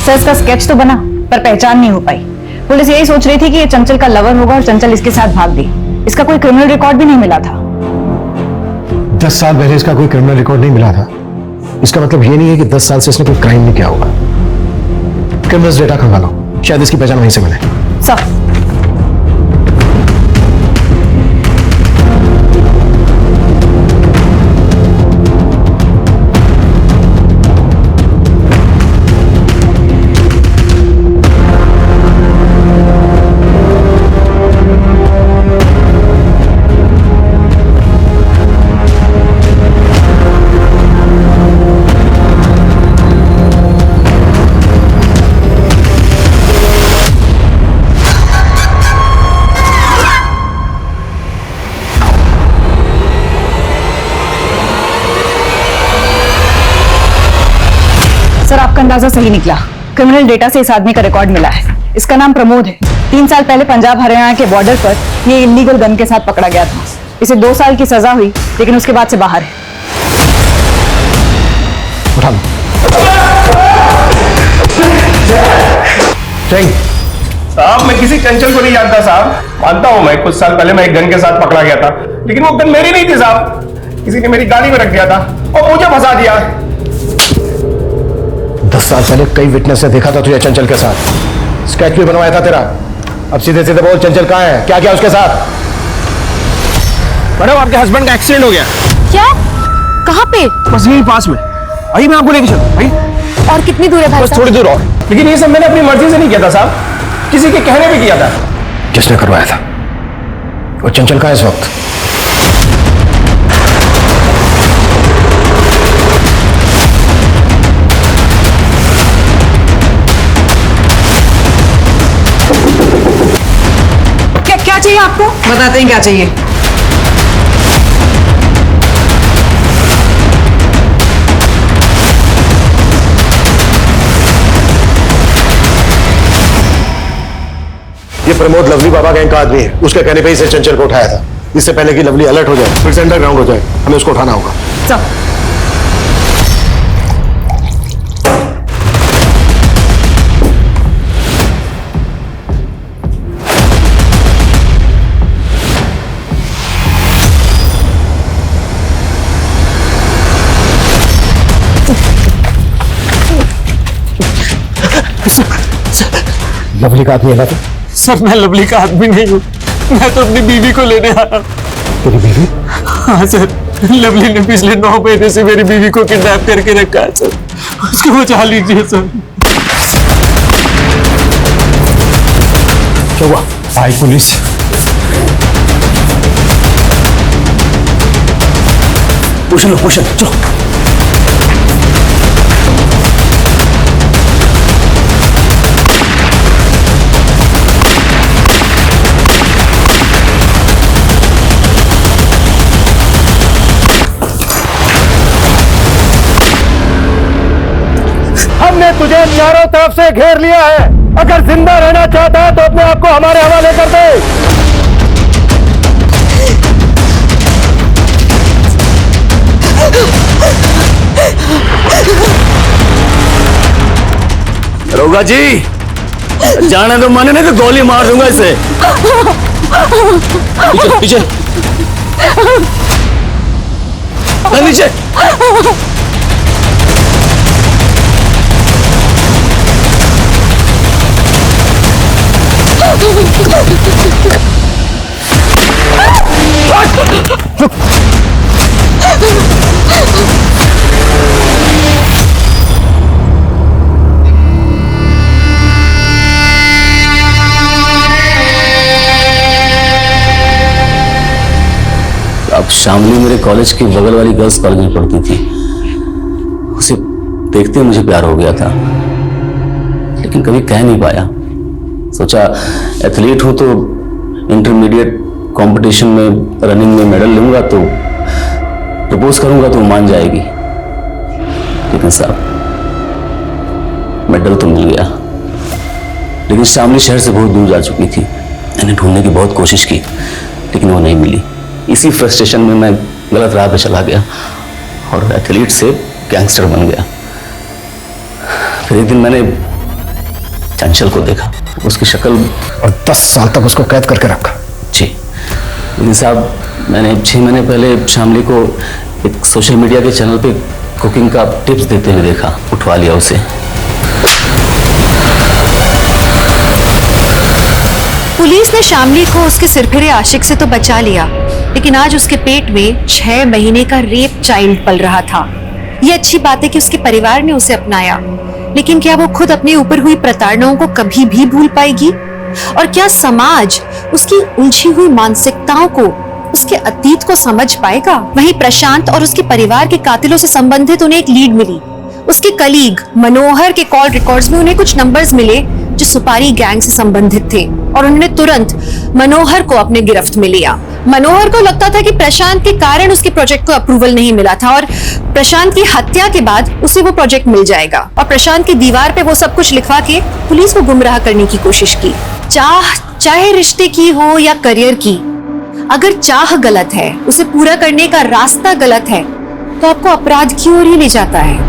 सर इसका स्केच तो बना पर पहचान नहीं हो पाई। पुलिस यही सोच रही थी कि ये चंचल का लवर होगा और चंचल इसके साथ भाग गई। इसका कोई क्रिमिनल रिकॉर्ड भी नहीं मिला था। 10 साल पहले इसका कोई क्रिमिनल रिकॉर्ड नहीं मिला था, इसका मतलब ये नहीं है कि 10 साल से इसने कोई क्राइम नहीं किया होगा। क्रिमिनल्स डेटा खंगालो, शायद इसकी पहचान वहीं से मिले। सर आपका अंदाजा सही निकला। क्रिमिनल डेटा से इस आदमी का रिकॉर्ड मिला है। इसका नाम प्रमोद है। 3 साल पहले पंजाब हरियाणा के बॉर्डर पर ये इलीगल गन के साथ पकड़ा गया था। इसे 2 साल की सजा हुई, लेकिन उसके बाद से बाहर है। उठा लो। साहब मैं किसी चंचल को नहीं जानता साहब। मानता हूं मैं कुछ साल पहले मैं एक गन के साथ पकड़ा गया था, लेकिन वो गन मेरी नहीं थी साहब। किसी ने मेरी गाड़ी में रख दिया था और मुझे फंसा दिया। 10 साल पहले कई विटनेस ने देखा था तुझे चंचल के साथ। स्केच भी बनवाया था तेरा। अब सीधे सीधे बोल, चंचल कहाँ है, क्या किया उसके साथ? मैडम आपके हस्बैंड का एक्सीडेंट हो गया। क्या? कहाँ पे? बस यहीं पास में। आइए मैं आपको लेके चलूं। भाई और कितनी दूर है भाई? बस थोड़ी दूर और। लेकिन ये सब मैंने अपनी मर्जी से नहीं किया था साहब, किसी के कहने पे किया था। किसने करवाया था? और चंचल कहाँ है इस वक्त? क्या चाहिए आपको? बताते हैं क्या चाहिए। ये प्रमोद लवली बाबा गैंग का आदमी है। उसके कहने पे ही इसे चंचल को उठाया था। इससे पहले कि लवली अलर्ट हो जाए, फिर से अंडरग्राउंड हो जाए, हमें उसको उठाना होगा। चल। लवली का आदमी है ना तो? सर मैं लवली का आदमी नहीं हूँ, मैं तो अपनी बीवी को लेने आया। तेरी बीवी? हाँ सर, लवली ने पिछले 9 महीने से मेरी बीवी को किडनैप करके रखा है सर। उसको बचा लीजिए सर। क्या हुआ? आई पुलिस। पूछ लो, चलो। हमने तुझे चारों तरफ से घेर लिया है अगर जिंदा रहना चाहता है तो अपने आप को हमारे हवाले कर दे। दरोगा जी, जाने तो मन नहीं तो गोली मार दूंगा इसे। पीछे पीछे नीचे। अब शामली मेरे कॉलेज की बगल वाली गर्ल्स कॉलेज में पढ़ती थी। उसे देखते ही मुझे प्यार हो गया था, लेकिन कभी कह नहीं पाया। सोचा एथलीट हूं तो इंटरमीडिएट कंपटीशन में रनिंग में मेडल लूंगा तो प्रपोज करूंगा तो मान जाएगी। लेकिन साहब, मेडल तो मिल गया, लेकिन शामली शहर से बहुत दूर जा चुकी थी। मैंने ढूंढने की बहुत कोशिश की, लेकिन वो नहीं मिली। इसी फ्रस्ट्रेशन में मैं गलत राह पे चला गया और एथलीट से गैंगस्टर बन गया। फिर एक दिन मैंने चंचल को देखा, उसकी शक्ल, और 10 साल तक उसको कैद करके रखा। जी, लेकिन साहब मैंने 6 महीने पहले शामली को एक सोशल मीडिया के चैनल पे कुकिंग का टिप्स देते हुए देखा, उठवा लिया उसे। पुलिस ने शामली को उसके सिरफिरे आशिक से तो बचा लिया, लेकिन आज उसके पेट में 6 महीने का रेप चाइल्ड पल रहा था। ये अच्छी बात है कि उसके परिवार ने उसे अपनाया, लेकिन क्या वो खुद अपने ऊपर हुई प्रताड़नाओं को कभी भी भूल पाएगी? और क्या समाज उसकी उलझी हुई मानसिकताओं को, उसके अतीत को समझ पाएगा? वहीं प्रशांत और उसके परिवार के कातिलों से संबंधित उन्हें एक लीड मिली। उसके कलीग मनोहर के कॉल रिकॉर्ड्स में उन्हें कुछ नंबर्स मिले जो सुपारी गैंग से संबंधित थे, और उन्होंने तुरंत मनोहर को अपने गिरफ्त में लिया। मनोहर को लगता था कि प्रशांत के कारण उसके प्रोजेक्ट को अप्रूवल नहीं मिला था, और प्रशांत की हत्या के बाद उसे वो प्रोजेक्ट मिल जाएगा। और प्रशांत की दीवार पे वो सब कुछ लिखवा के पुलिस को गुमराह करने की कोशिश की। चाहे रिश्ते की हो या करियर की, अगर चाह गलत है, उसे पूरा करने का रास्ता गलत है, तो आपको अपराध की ओर ही ले जाता है।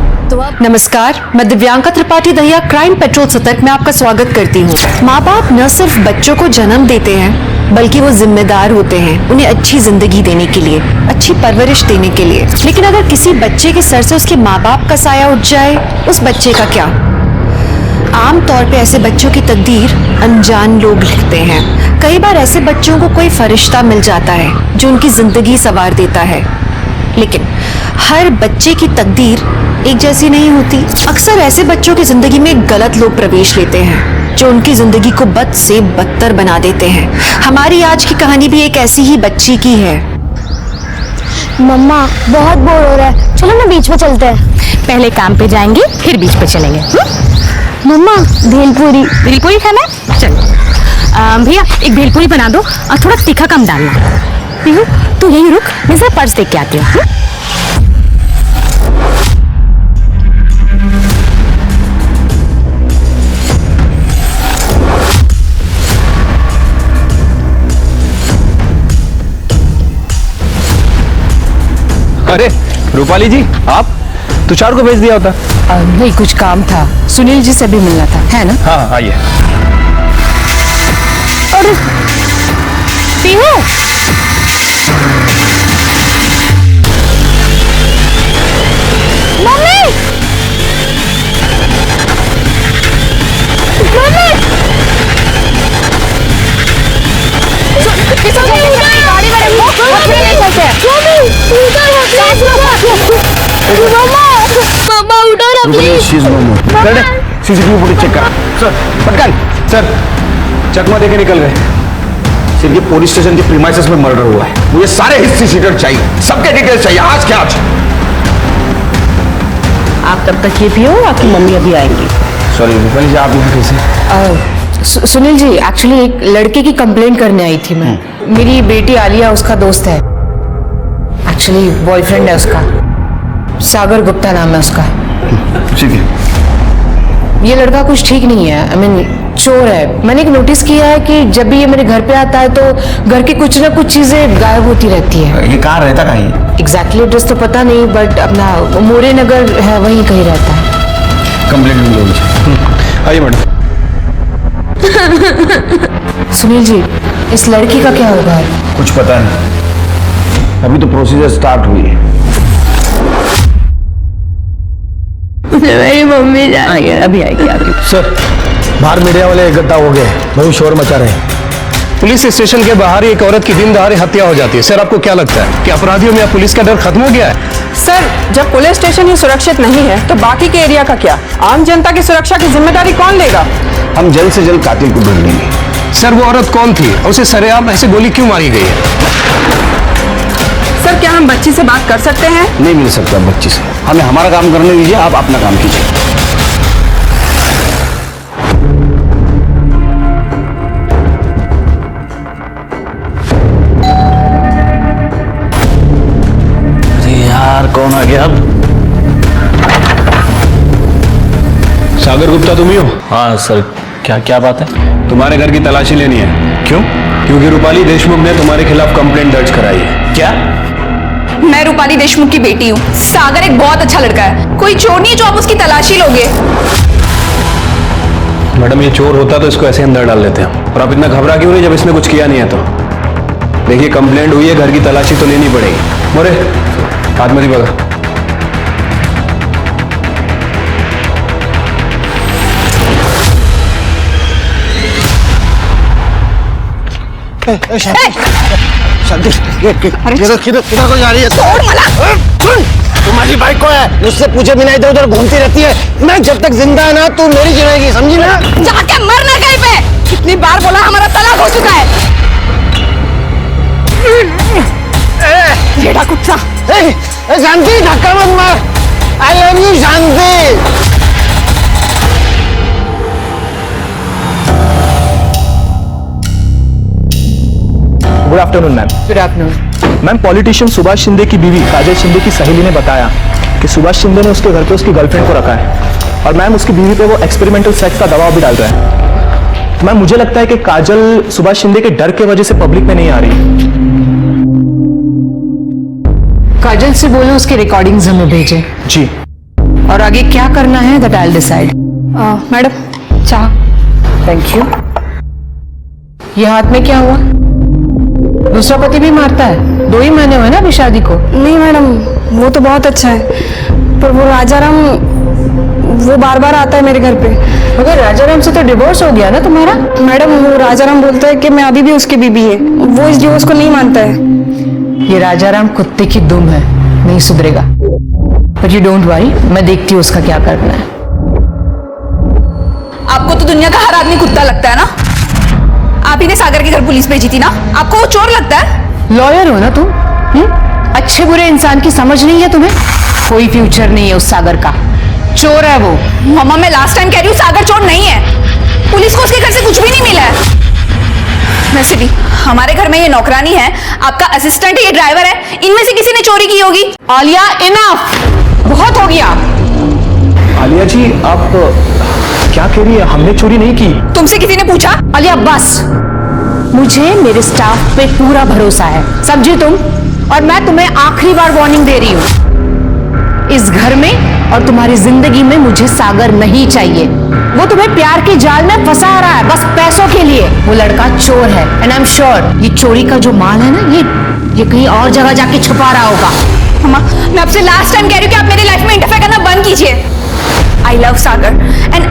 नमस्कार, मैं दिव्यांका त्रिपाठी दहिया क्राइम पेट्रोल सतर्क में आपका स्वागत करती हूँ। माँ बाप न सिर्फ बच्चों को जन्म देते हैं, बल्कि वो जिम्मेदार होते हैं उन्हें अच्छी जिंदगी देने के लिए, अच्छी परवरिश देने के लिए। लेकिन अगर किसी बच्चे के सर से उसके माँ बाप का साया उठ जाए, उस बच्चे का क्या? आम तौर पे ऐसे बच्चों की तकदीर अनजान लोग लिखते हैं। कई बार ऐसे बच्चों को कोई फरिश्ता मिल जाता है जो उनकी जिंदगी संवार देता है, लेकिन हर बच्चे की तकदीर एक जैसी नहीं होती। अक्सर ऐसे बच्चों की जिंदगी में गलत लोग प्रवेश लेते हैं जो उनकी जिंदगी को बद से बदतर बना देते हैं। हमारी आज की कहानी भी एक ऐसी ही बच्ची की है। मम्मा बहुत बोर हो रहा है, चलो ना बीच पे चलते हैं। पहले काम पे जाएंगे फिर बीच पे चलेंगे। मम्मा भेलपूरी। भेलपूरी खाना है? चलो भैया एक भेलपूरी बना दो और थोड़ा तीखा कम डालना। पीहू तू यही रुक, मैं जरा पर्स देख के आती हूँ। अरे रूपाली जी, आप तुषार को भेज दिया होता। नहीं, कुछ काम था, सुनील जी से भी मिलना था, है ना? हाँ आइए। अरे Pihu, mummy mummy CCTV footage check करा सर, पटकन सर। चकमा देके निकल गए। सिर्फ ये पुलिस स्टेशन के प्रीमाइसेस में मर्डर हुआ है। मुझे सारे हिस्ट्री शीटर चाहिए, सबके डिटेल्स चाहिए, आज के आज। आप तब तक ये पियो, आपकी मम्मी अभी आएंगी। सॉरी रूपाली जी, आप यहाँ कैसे? सुनील जी, एक्चुअली एक लड़के की कंप्लेंट करने आई थी मैं। मेरी बेटी आलिया उसका दोस्त है, एक्चुअली बॉयफ्रेंड है उसका, सागर गुप्ता नाम है उसका। ठीक है। ये लड़का कुछ ठीक नहीं है, आई मीन चोर है। मैंने एक नोटिस किया है कि जब भी ये मेरे घर पे आता है तो घर की कुछ ना कुछ चीजें गायब होती रहती है। ये कहाँ रहता कहाँ है? एग्जैक्टली एड्रेस तो पता नहीं, बट अपना मोरे नगर है, वहीं कहीं रहता है। कंप्लेंट लो मुझे। आइए मैडम। सुनील जी, इस लड़की का क्या होगा? कुछ पता नहीं, अभी तो प्रोसीजर स्टार्ट हुई है। मेरी मम्मी जाएगी, अभी आएगी आपकी। सर, बाहर मीडिया वाले इकट्ठा हो गए, बहुत शोर मचा रहे हैं। पुलिस स्टेशन के बाहर एक औरत की दिन दहाड़े हत्या हो जाती है। सर, आपको क्या लगता है कि अपराधियों में अब पुलिस का डर खत्म हो गया है? सर, जब पुलिस स्टेशन ही सुरक्षित नहीं है तो बाकी के एरिया का क्या? आम जनता की सुरक्षा की जिम्मेदारी कौन लेगा? हम जल्द से जल्द कातिल को ढूंढ लेंगे। सर, वो औरत कौन थी और उसे सरेआम ऐसे गोली क्यों मारी गई है? सर, क्या हम बच्ची से बात कर सकते हैं? नहीं मिल सकता बच्ची से, हमें हमारा काम करने दीजिए, आप अपना काम कीजिए। यार कौन आ गया अब? सागर गुप्ता तुम ही हो? हाँ सर, क्या क्या बात है? तुम्हारे घर की तलाशी लेनी है। क्यों? क्योंकि रूपाली देशमुख ने तुम्हारे खिलाफ कंप्लेंट दर्ज कराई है। क्या? मैं रूपाली देशमुख की बेटी हूँ। सागर एक बहुत अच्छा लड़का है, कोई चोर नहीं है जो आप उसकी तलाशी लोगे। मैडम, ये चोर होता तो इसको ऐसे अंदर डाल लेते हैं। और आप इतना घबरा क्यों नहीं जब इसने कुछ किया नहीं है तो? देखिए, कंप्लेंट हुई है, घर की तलाशी तो लेनी पड़ेगी। मोरे, हाथ मत ही बगा। शांति, किधर को जा रही है? तुम्हारी बाइक को है, मुझसे पूछे बिना इधर उधर घूमती रहती है। मैं जब तक जिंदा है ना, तू मेरी जिंदगी, समझी ना? जाके मरना कहीं पे। कितनी बार बोला, हमारा तलाक हो चुका है। जेड़ा कुत्ता। शांति, धक्का मत मार। I love you Shanti. Good afternoon ma'am. Good afternoon. Ma'am, politician Subhash Shinde की बीवी काजल शिंदे की सहेली ने बताया कि सुभाष शिंदे ने उसके घर पे उसकी गर्लफ्रेंड को रखा है और मैम उसकी बीवी पे वो एक्सपेरिमेंटल सेक्स का दबाव भी डाल रहा है। तो मैम, मुझे लगता है कि काजल सुभाष शिंदे के डर के वजह से पब्लिक में नहीं आ रही। काजल से बोलो उसकी रिकॉर्डिंग्स हमें भेजे। जी। और आगे क्या करना है that I will decide. Madam, चाह। Thank you. ये हाथ में क्या हुआ? दूसरा पति भी मारता है? 2 ही महीने हुए ना अभी शादी को। नहीं मैडम, वो तो बहुत अच्छा है, पर वो राजाराम वो बार बार आता है मेरे घर पे। मगर राजाराम से तो डिवोर्स हो गया ना तुम्हारा? मैडम, वो राजाराम बोलता है कि मैं अभी भी उसकी बीबी है, वो इस डिवोर्स को नहीं मानता है। ये राजाराम कुत्ते की दुम है, नहीं सुधरेगा। बट यू डोंट वरी, मैं देखती हूँ उसका क्या करना है। आपको तो दुनिया का हर आदमी कुत्ता लगता है ना? आप ही ने सागर के घर पुलिस भेजी थी ना? आपको वो चोर लगता है? लॉयर हो ना तुम? अच्छे बुरे इंसान की समझ नहीं है तुम्हें? कोई फ्यूचर नहीं है उस सागर का, चोर है वो। मम्मा, मैं लास्ट टाइम कह रही हूँ, सागर चोर नहीं है। पुलिस को उसके घर से कुछ भी नहीं मिला है। वैसे भी हमारे घर में ये नौकरानी है, आपका असिस्टेंट है, ये ड्राइवर है, इनमें से किसी ने चोरी की होगी। आलिया, इनफ, बहुत हो गया। आलिया जी, आप क्या कह रही है? हमने चोरी नहीं की। तुमसे किसी ने पूछा? आलिया बस, मुझे मेरे स्टाफ पे पूरा भरोसा है, समझी तुम? और मैं तुम्हें आखिरी बार वार्निंग दे रही हूँ, इस घर में और तुम्हारी जिंदगी में मुझे सागर नहीं चाहिए। वो तुम्हें प्यार के जाल में फंसा रहा है बस पैसों के लिए। वो लड़का चोर है एंड आई एम श्योर ये चोरी का जो माल है ना, ये कहीं और जगह जाके छुपा रहा होगा। मम्मा, मैं आपसे लास्ट टाइम कह रही हूँ कि आप मेरी लाइफ में इंटरफेयर करना बंद कीजिए। I love Sagar and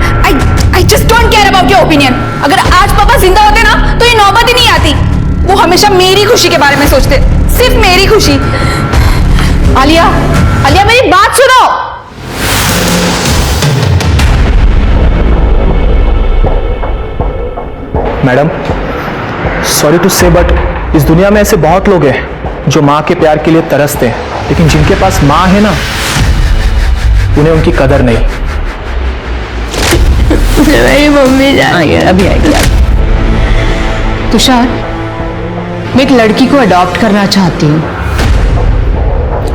I just don't care about your opinion. अगर आज पापा जिंदा होते ना तो ये नौबत ही नहीं आती। वो हमेशा मेरी खुशी के बारे में सोचते, सिर्फ मेरी खुशी। आलिया, आलिया मेरी बात सुनो। मैडम, सॉरी टू से बट इस दुनिया में ऐसे बहुत लोग हैं जो माँ के प्यार के लिए तरसते हैं, लेकिन जिनके पास माँ है ना, उन्हें उनकी कदर नहीं। मेरी मम्मी जाएगी, अभी आएगी। तुषार, मैं एक लड़की को अडॉप्ट करना चाहती हूँ।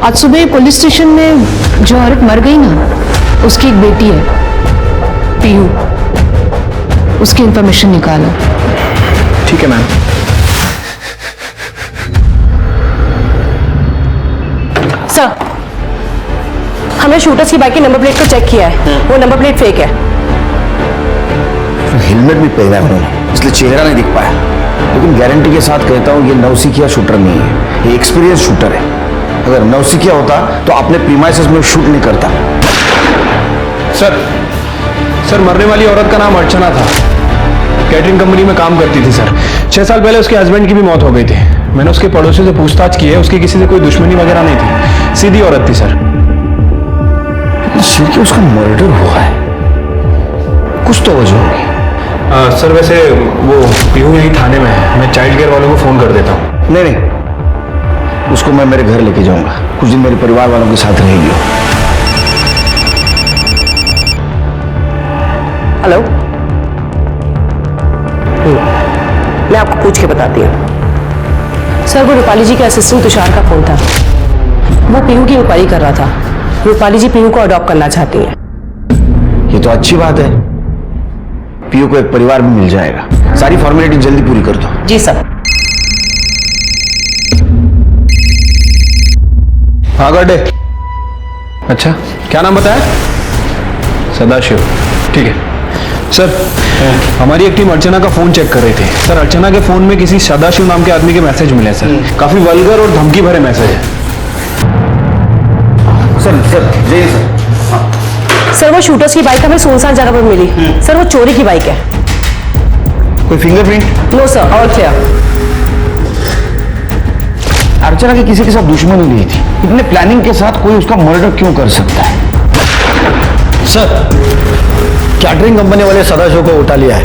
आज सुबह पुलिस स्टेशन में जो औरत मर गई ना, उसकी एक बेटी है, पीहू। उसकी इंफॉर्मेशन निकालो। ठीक है मैम। सर, हमने शूटर्स की बाइक की नंबर प्लेट को चेक किया है, वो नंबर प्लेट फेक है। हेलमेट भी पहना है उन्होंने, इसलिए चेहरा नहीं दिख पाया। लेकिन गारंटी के साथ कहता हूँ ये नौसिखिया शूटर नहीं है, ये एक्सपीरियंस शूटर है। अगर नौसिखिया होता तो अपने प्रीमाइसेस में शूट नहीं करता। सर मरने वाली औरत का नाम अर्चना था, कैटरिंग कंपनी में काम करती थी सर। 6 साल पहले उसके हस्बैंड की भी मौत हो गई थी। मैंने उसके पड़ोसी से पूछताछ की है, उसकी किसी से कोई दुश्मनी वगैरह नहीं थी, सीधी औरत थी सर। कि उसका मर्डर हुआ है, कुछ तो वजह होगी। सर वैसे वो पीहू यही थाने में है, मैं चाइल्ड केयर वालों को फोन कर देता हूँ। नहीं, उसको मैं मेरे घर लेके जाऊंगा, कुछ दिन मेरे परिवार वालों के साथ रहेगी। हेलो, मैं आपको पूछ के बताती हूँ। सर, वो रूपाली जी के असिस्टेंट तुषार का फोन था। वो पीहू की इंक्वायरी कर रहा था। रूपाली जी पीहू को अडॉप्ट करना चाहती हैं। ये तो अच्छी बात है, पीयू को एक परिवार भी मिल जाएगा। सारी फॉर्मेलिटी जल्दी पूरी कर दो। जी सर। हाँ गड्ढे। अच्छा, क्या नाम बताया? सदाशिव। ठीक है सर, हमारी एक टीम अर्चना का फोन चेक कर रही थी। सर, अर्चना के फोन में किसी सदाशिव नाम के आदमी के मैसेज मिले सर, काफी वल्गर और धमकी भरे मैसेज है। सर जय सर। सर, वो शूटर्स की बाइक हमें सुनसान जगह पर मिली। सर, वो चोरी की बाइक है। कोई fingerprint? No sir, all clear. Archana की किसी के साथ दुश्मनी नहीं थी, इतने प्लानिंग के साथ कोई उसका मर्डर क्यों कर सकता है? सर, कैटरिंग कंपनी वाले सदाशिव को उठा लिया है।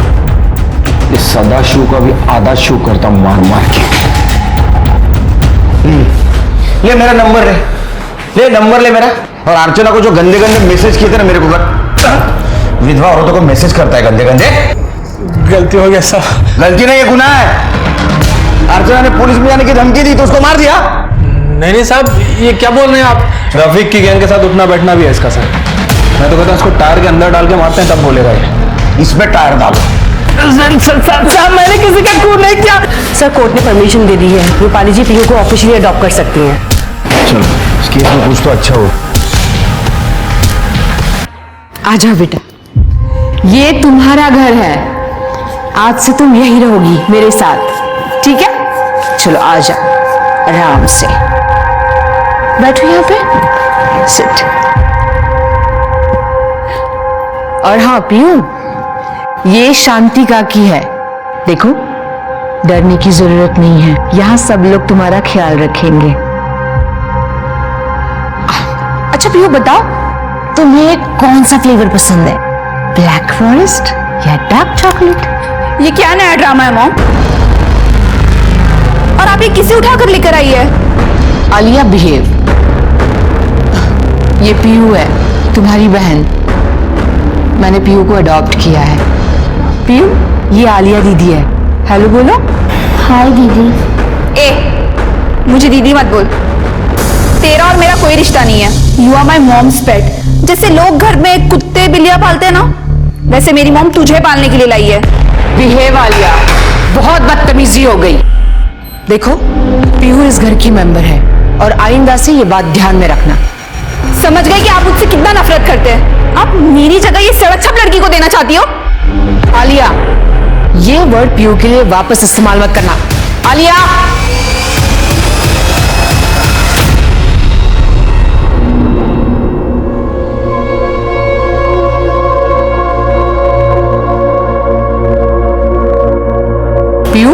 इस सदाशिव का भी आधा शो करता मार मार के। ले मेरा नंबर ले नंबर ले मेरा। और अर्चना को जो गंदे गंदे मैसेज किए थे ना मेरे को, विधवा औरतों को मैसेज करता है गंदे गंदे। गलती हो गया सर। गलती नहीं, ये गुनाह है। अर्चना ने पुलिस में जाने की धमकी दी तो उसको मार दिया। नहीं साहब, ये क्या बोल रहे हैं आप? रफीक की गैंग के साथ उठना बैठना भी है इसका सर। मैं तो कहता हूँ इसको टायर के अंदर डाल के मारते हैं, तब बोलेगा ये। इसमें टायर डालो। सर, मैंने किसी का खून नहीं किया। सर, कोर्ट ने परमिशन दे दी है, रूपाली जी पीहू को ऑफिशियली अडॉप्ट कर सकती हैं। चलो, इस केस में कुछ तो अच्छा हो। आ जाओ बेटा, ये तुम्हारा घर है, आज से तुम यही रहोगी मेरे साथ, ठीक है? चलो आ जाओ, आराम से बैठो यहाँ पे, सिट। और हाँ पीयू, ये शांति काकी है। देखो, डरने की जरूरत नहीं है, यहाँ सब लोग तुम्हारा ख्याल रखेंगे। अच्छा पीयू बताओ, तुम्हें कौन सा फ्लेवर पसंद है, ब्लैक फॉरेस्ट या डार्क चॉकलेट? ये क्या नया ड्रामा है मॉम? और आप ये किसे उठाकर लेकर आई है? आलिया बिहेव। ये पीयू है, तुम्हारी बहन। मैंने पीयू को अडॉप्ट किया है। पीयू, ये आलिया दीदी है। हेलो बोलो। हाय दीदी। ए, मुझे दीदी मत बोल। तेरा और मेरा कोई रिश्ता नहीं है। यू आर माई मॉम्स पेट। जैसे लोग घर में कुत्ते बिल्लियां पालते हैं ना, वैसे मेरी मॉम तुझे पालने के लिए लाई है। बिहेव आलिया, बहुत बदतमीजी हो गई। देखो, पीयू इस घर की मेंबर है और आइंदा से ये बात ध्यान में रखना। समझ गए कि आप मुझसे कितना नफरत करते हैं? आप मेरी जगह ये सड़क छप लड़की को देना चाहती हो? आलिया, ये वर्ड पीयू के लिए वापस इस्तेमाल मत करना। आलिया, पीयू,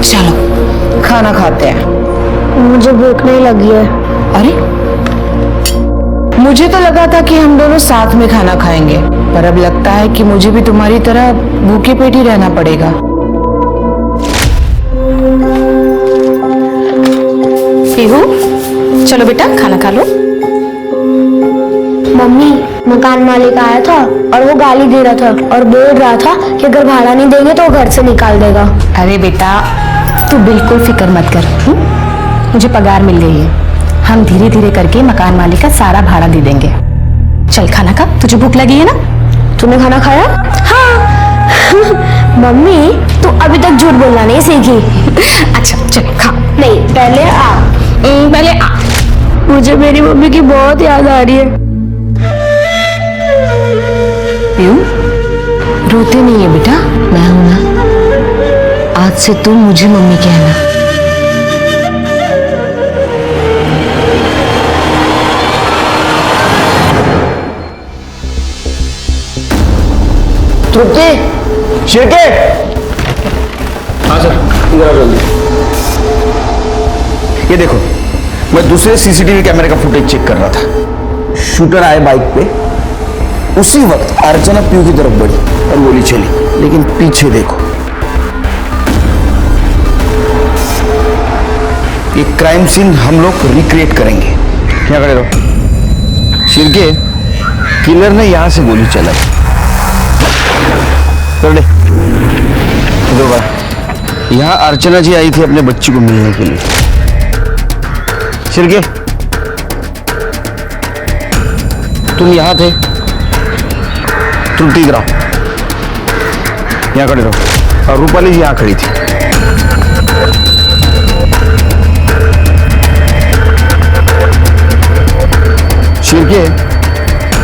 चलो खाना खाते हैं। मुझे भूख नहीं लगी है। अरे, मुझे तो लगा था कि हम दोनों साथ में खाना खाएंगे, पर अब लगता है कि मुझे भी तुम्हारी तरह भूखे पेट ही रहना पड़ेगा। पीहू, चलो बेटा खाना खा लो। मम्मी, मकान मालिक आया था और वो गाली दे रहा था और बोल रहा था कि अगर भाड़ा नहीं देंगे तो वो घर से निकाल देगा। अरे बेटा, तू बिल्कुल फिक्र मत कर। मुझे पगार मिल गई है, हम धीरे धीरे करके मकान मालिक का सारा भाड़ा दे देंगे। चल खाना खा, तुझे भूख लगी है ना? तूने खाना खाया? हाँ। मम्मी तू अभी तक झूठ बोलना नहीं सीखी। अच्छा चल खा। नहीं पहले आ। मुझे मेरी मम्मी की बहुत याद आ रही है। क्यों? रोते नहीं है बेटा, मैं हूं ना। आज से तुम मुझे मम्मी कहना। तृप्ति, शिर्के। हाँ सर, इधर आओ जल्दी। ये देखो, मैं दूसरे सीसीटीवी कैमरे का फुटेज चेक कर रहा था। शूटर आए बाइक पे, उसी वक्त अर्चना पीयू की तरफ बढ़ी और गोली चली, लेकिन पीछे देखो, ये क्राइम सीन हम लोग रिक्रिएट करेंगे। क्या खड़े रहो। शिर्के, किलर ने यहां से गोली चलाई। दो बार यहां अर्चना जी आई थी अपने बच्ची को मिलने के लिए। शिर्के, तुम यहां थे। तृप्ति इधर आओ, यहां खड़े रहो। और रूपाली जी यहां खड़ी थी। शिर्के,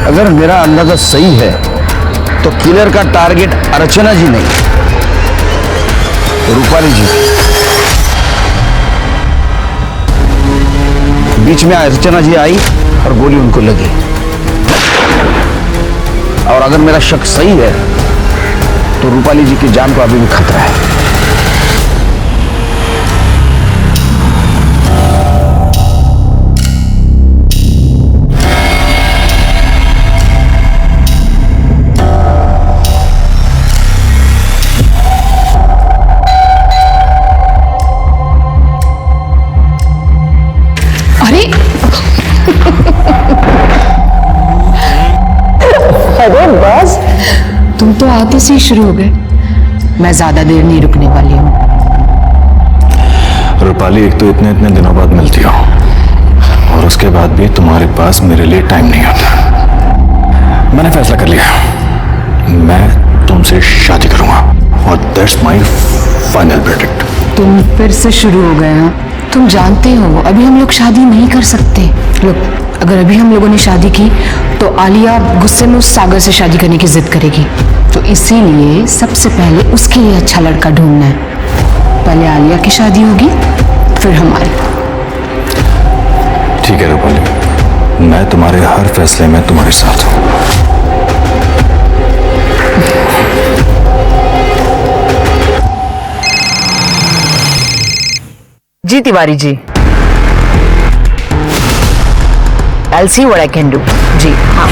अगर मेरा अंदाजा सही है तो किलर का टारगेट अर्चना जी नहीं, रूपाली जी। बीच में अर्चना जी आई और गोली उनको लगी। और अगर मेरा शक सही है तो रूपाली जी की जान को अभी भी खतरा है। अरे बस, तुम तो आते से ही शुरू हो गए। मैं ज्यादा देर नहीं रुकने वाली हूँ। रूपाली, एक तो इतने इतने दिनों बाद मिलती हो और उसके बाद भी तुम्हारे पास मेरे लिए टाइम नहीं होता। मैंने फैसला कर लिया, मैं तुमसे शादी करूंगा और दैट्स माय फाइनल वर्डिक्ट। तुम फिर से शुरू हो गए हैं। तुम जानते हो अभी हम लोग शादी नहीं कर सकते। लोग, अगर अभी हम लोगों ने शादी की तो आलिया गुस्से में उस सागर से शादी करने की जिद करेगी। तो इसीलिए सबसे पहले उसके लिए अच्छा लड़का ढूंढना है। पहले आलिया की शादी होगी, फिर हमारी। ठीक है रूपाली, मैं तुम्हारे हर फैसले में तुम्हारे साथ हूं। जी Tiwari ji, I'll see what I can do. जी हाँ।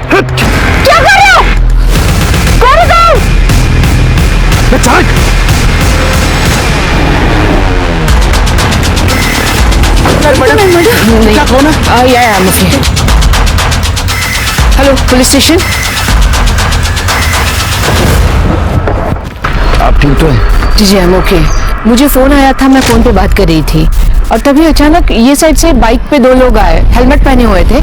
क्या कर रहे हो? कौन है तुम? क्या कौन है? या मुझे। Hello police station. आप ठीक तो है? जी आई एम ओके। मुझे फोन आया था, मैं फोन पे बात कर रही थी और तभी अचानक ये साइड से बाइक पे दो लोग आए, हेलमेट पहने हुए थे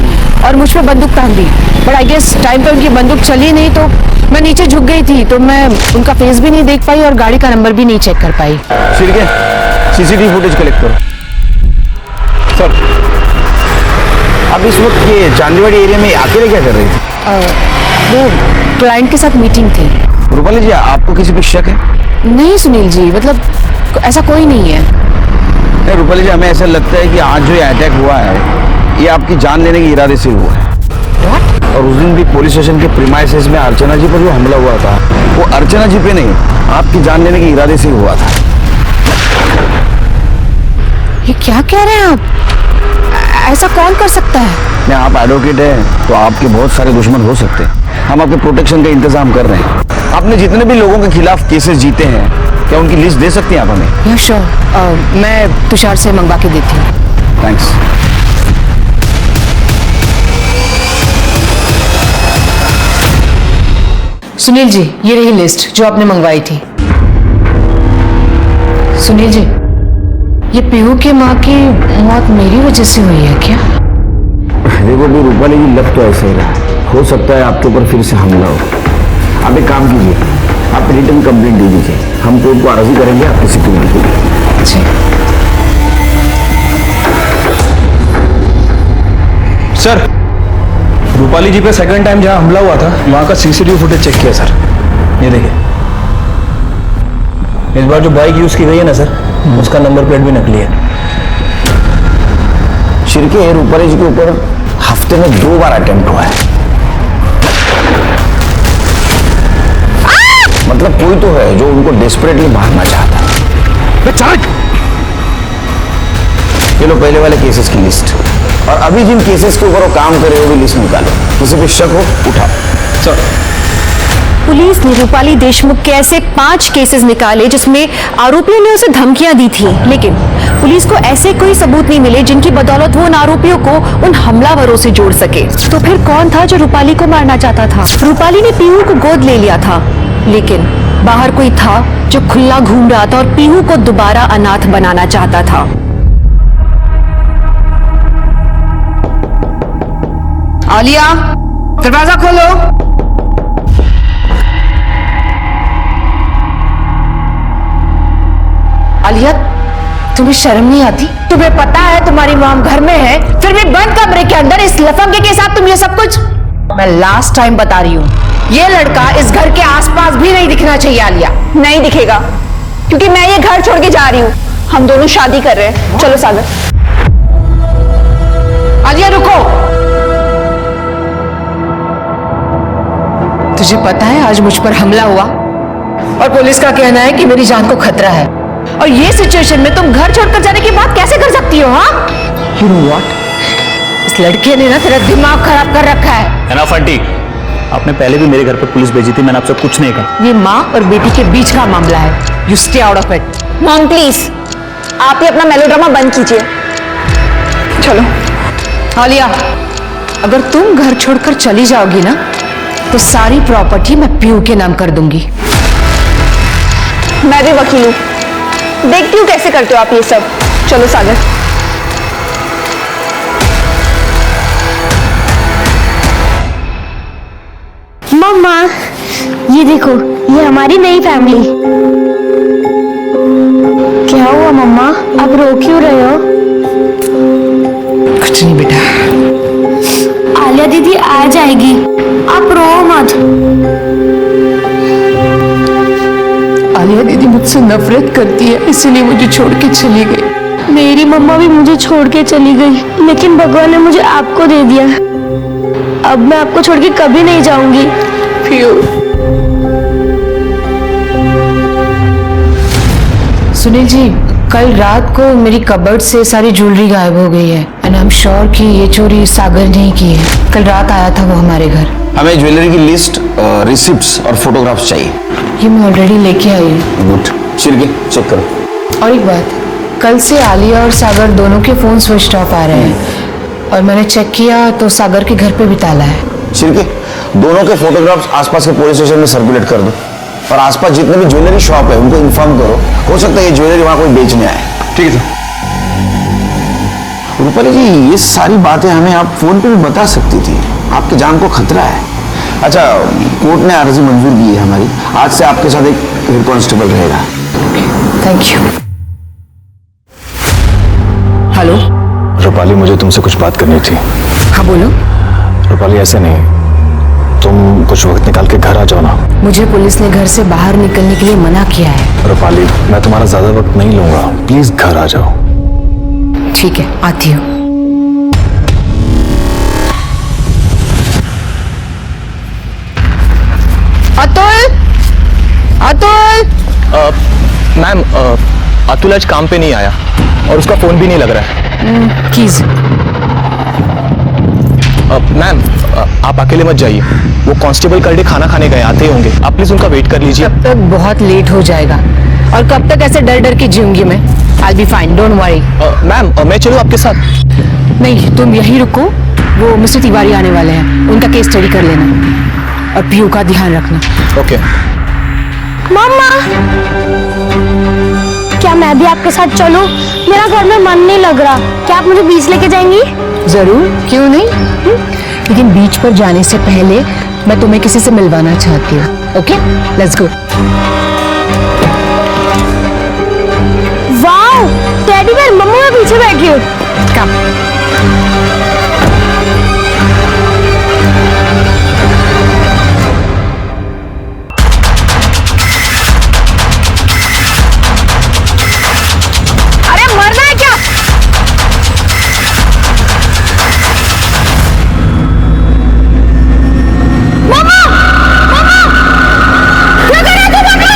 और मुझ पे बंदूक तान दी। बट आई गेस टाइम पे उनकी बंदूक चली नहीं, तो मैं नीचे झुक गई थी, तो मैं उनका फेस भी नहीं देख पाई और गाड़ी का नंबर भी नहीं चेक कर पाई। शिर्के, सीसीटीवी फुटेज कलेक्ट करो। सर, अब इस वक्त ये चांदीवाड़ी एरिया में अकेले क्या कर रही थी? वो क्लाइंट के साथ मीटिंग थी। रूपाली जी, आपको किसी पे शक है? नहीं सुनील जी, मतलब ऐसा कोई नहीं है। नहीं रूपाली जी, हमें ऐसा लगता है कि आज जो ये अटैक हुआ है ये आपकी जान लेने के इरादे से हुआ है। और उस दिन भी पुलिस स्टेशन के प्रीमाइसेस में अर्चना जी पर जो हमला हुआ था वो अर्चना जी पे नहीं, आपकी जान लेने के इरादे से हुआ था। ये क्या कह रहे हैं आप? ऐसा कौन कर सकता है? नहीं, आप एडवोकेट हैं तो आपके बहुत सारे दुश्मन हो सकते हैं। हम आपके प्रोटेक्शन का इंतजाम कर रहे हैं। आपने जितने भी लोगों के खिलाफ केसेस जीते हैं, क्या उनकी लिस्ट दे सकती हैं आप हमें? या श्योर, मैं तुषार से मंगवा के देती हूँ। थैंक्स। सुनील जी, ये रही लिस्ट जो आपने मंगवाई थी। सुनील जी, ये पीहू की माँ की मौत मेरी वजह से हुई है क्या? देखो भी रूपाली की लग तो ऐसे ही रहा। हो सकता है आपके ऊपर फिर से हमला हो। आप एक काम कीजिए, आप रिटर्न कंप्लेंट दे दीजिए, हम कोर्ट को अर्जी करेंगे आपकी सिक्योरिटी के लिए। सर, रूपाली जी पे सेकंड टाइम जहां हमला हुआ था वहां का सीसीटीवी फुटेज चेक किया सर। ये देखिए, इस बार जो बाइक यूज की गई है ना सर, उसका नंबर प्लेट भी नकली है। शिरके रूपाली जी के ऊपर हफ्ते में 2 बार अटेम्प्ट हुआ है। मतलब कोई तो है जो उनको डेस्परेटली मारना चाहता है। ये लो पहले वाले केसेस की लिस्ट, और अभी जिन केसेस के ऊपर वो काम करे वो भी लिस्ट निकालो। किसी पे शक हो उठाओ। सर, पुलिस ने रूपाली देशमुख के ऐसे 5 केसेस निकाले जिसमें आरोपियों ने उसे धमकियां दी थी, लेकिन पुलिस को ऐसे कोई सबूत नहीं मिले जिनकी बदौलत वो उन आरोपियों को उन हमलावरों से जोड़ सके। तो फिर कौन था जो रूपाली को मारना चाहता था? रूपाली ने पीहू को गोद ले लिया था, लेकिन बाहर कोई था जो खुला घूम रहा था और पीहू को दोबारा अनाथ बनाना चाहता था। आलिया, दरवाजा खोलो। आलिया, तुम्हें शर्म नहीं आती? तुम्हें पता है तुम्हारी मॉम घर में है, फिर भी बंद कमरे के अंदर इस लफंगे के साथ तुम ये सब कुछ। मैं लास्ट टाइम बता रही हूँ, ये लड़का इस घर के आसपास भी नहीं दिखना चाहिए। आलिया, नहीं दिखेगा, क्योंकि मैं ये घर छोड़ के जा रही हूँ। हम दोनों शादी कर रहे हैं। चलो सागर। आलिया रुको। तुझे पता है आज मुझ पर हमला हुआ और पुलिस का कहना है कि मेरी जान को खतरा है, और ये सिचुएशन में तुम घर छोड़कर जाने की बात कैसे कर सकती हो? हाँ, यू नो व्हाट, इस लड़के ने ना तेरा दिमाग खराब कर रखा है। एनफ आंटी, आपने पहले भी मेरे घर पे पुलिस भेजी थी, मैंने आपसे कुछ नहीं कहा। ये माँ और बेटी के बीच का मामला है। You stay out of it. Mom please, आप ही अपना मेलोड्रामा बंद कीजिए। चलो। आलिया, अगर तुम घर छोड़कर चली जाओगी ना तो सारी प्रॉपर्टी मैं पीयू के नाम कर दूंगी। मैं भी वकील हूँ, देखती हूँ कैसे करते हो आप ये सब। चलो सागर। मम्मा, ये देखो, ये हमारी नई फैमिली। क्या हुआ मम्मा, आप रो क्यों रहे हो? कुछ नहीं बेटा। आलिया दीदी आ जाएगी, आप रो मत। आलिया दीदी मुझसे नफरत करती है, इसलिए मुझे छोड़ के चली गई। मेरी मम्मा भी मुझे छोड़ के चली गई, लेकिन भगवान ने मुझे आपको दे दिया। अब मैं आपको छोड़ के कभी नहीं जाऊंगी। सुनील जी, कल रात को मेरी कबर्ड से सारी ज्वेलरी गायब हो गई है, एंड आई एम श्योर कि ये चोरी सागर ने ही की है। कल रात आया था वो हमारे घर। हमें ज्वेलरी की लिस्ट, रिसिप्ट्स और फोटोग्राफ्स चाहिए। ये मैं ऑलरेडी लेके आई हूँ। गुड, शिरके चेक करो। और एक बात, कल से आलिया और सागर दोनों के फोन स्विच ऑफ आ रहे हैं, और मैंने चेक किया तो सागर के घर पे भी ताला है। शिरके, दोनों के फोटोग्राफ्स आसपास के पुलिस स्टेशन में सर्कुलेट कर दो, और आसपास जितने भी ज्वेलरी शॉप है उनको इन्फॉर्म करो। हो सकता है ये ज्वेलरी वहां कोई बेचने आए। ठीक है सर। रूपाली जी, ये सारी बातें हमें आप फोन पे भी बता सकती थी, आपकी जान को खतरा है। अच्छा, कोर्ट ने अर्जी मंजूर की है हमारी, आज से आपके साथ एक हेड कांस्टेबल रहेगा। Thank you. हेलो रूपाली, मुझे तुमसे कुछ बात करनी थी। हाँ बोलो। रूपाली, ऐसे नहीं, तुम कुछ वक्त निकाल के घर आ जाओ ना। मुझे पुलिस ने घर से बाहर निकलने के लिए मना किया है। रूपाली, मैं तुम्हारा ज्यादा वक्त नहीं लूंगा, प्लीज घर आ जाओ। ठीक है, आती हूँ। अतुल, अतुल। मैम, अतुल आज काम पे नहीं आया और उसका फोन भी नहीं लग रहा है। कीज। मैम, आप अकेले मत जाइए, वो कांस्टेबल करडे खाना खाने गए, आते ही होंगे। आप प्लीज उनका वेट कर लीजिए। अब तक बहुत लेट हो जाएगा, और कब तक ऐसे डर डर के जीऊंगी मैं? I'll be fine, don't worry। Ma'am, मैं चलूं आपके साथ? नहीं, तुम यहीं रुको, वो मिस्टर तिवारी आने वाले हैं, उनका केस स्टडी कर लेना, और पीयू का ध्यान रखना। ओके। मम्मा, क्या मैं भी आपके साथ चलूं? मेरा घर में मन नहीं लग रहा, क्या आप मुझे बीच लेके जाएंगी? जरूर, क्यों नहीं। लेकिन बीच पर जाने से पहले मैं तुम्हें किसी से मिलवाना चाहती हूँ। Okay, let's go. Wow, teddy bear मम्मा मैं पीछे बैठी हूँ। कम। अरे मरना है क्या? मम्मा, मम्मा, क्या कर रहे थे मम्मा?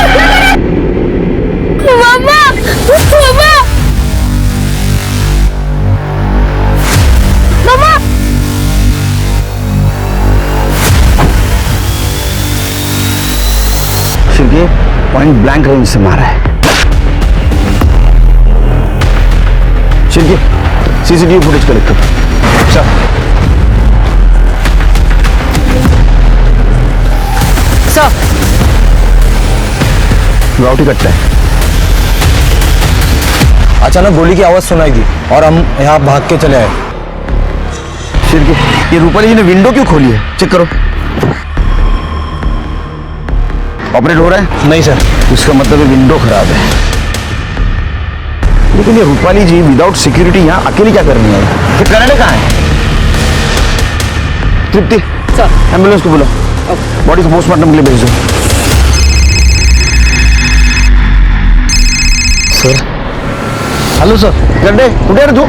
मम्मा, मम्मा, शिवजी पॉइंट ब्लैंक रेंज से मारा है। शिवजी सीसीटीवी फुटेज कलेक्ट करो। सर राउटी कटता है। अचानक गोली की आवाज सुनाई दी और हम यहाँ भाग के चले आए। शिवजी ये रूपाली जी ने विंडो क्यों खोली है? चेक करो। ऑपरेट हो रहा है? नहीं सर। इसका मतलब है विंडो खराब है। लेकिन ये रूपाली जी विदाउट सिक्योरिटी यहाँ अकेली क्या करनी है? ये कनाडा कहाँ है? तृप्ति सर एम्बुलेंस को बुलाओ, बॉडी को पोस्टमार्टम के लिए भेज दो। Sir hello sir. गड्डे कुठे रे तू?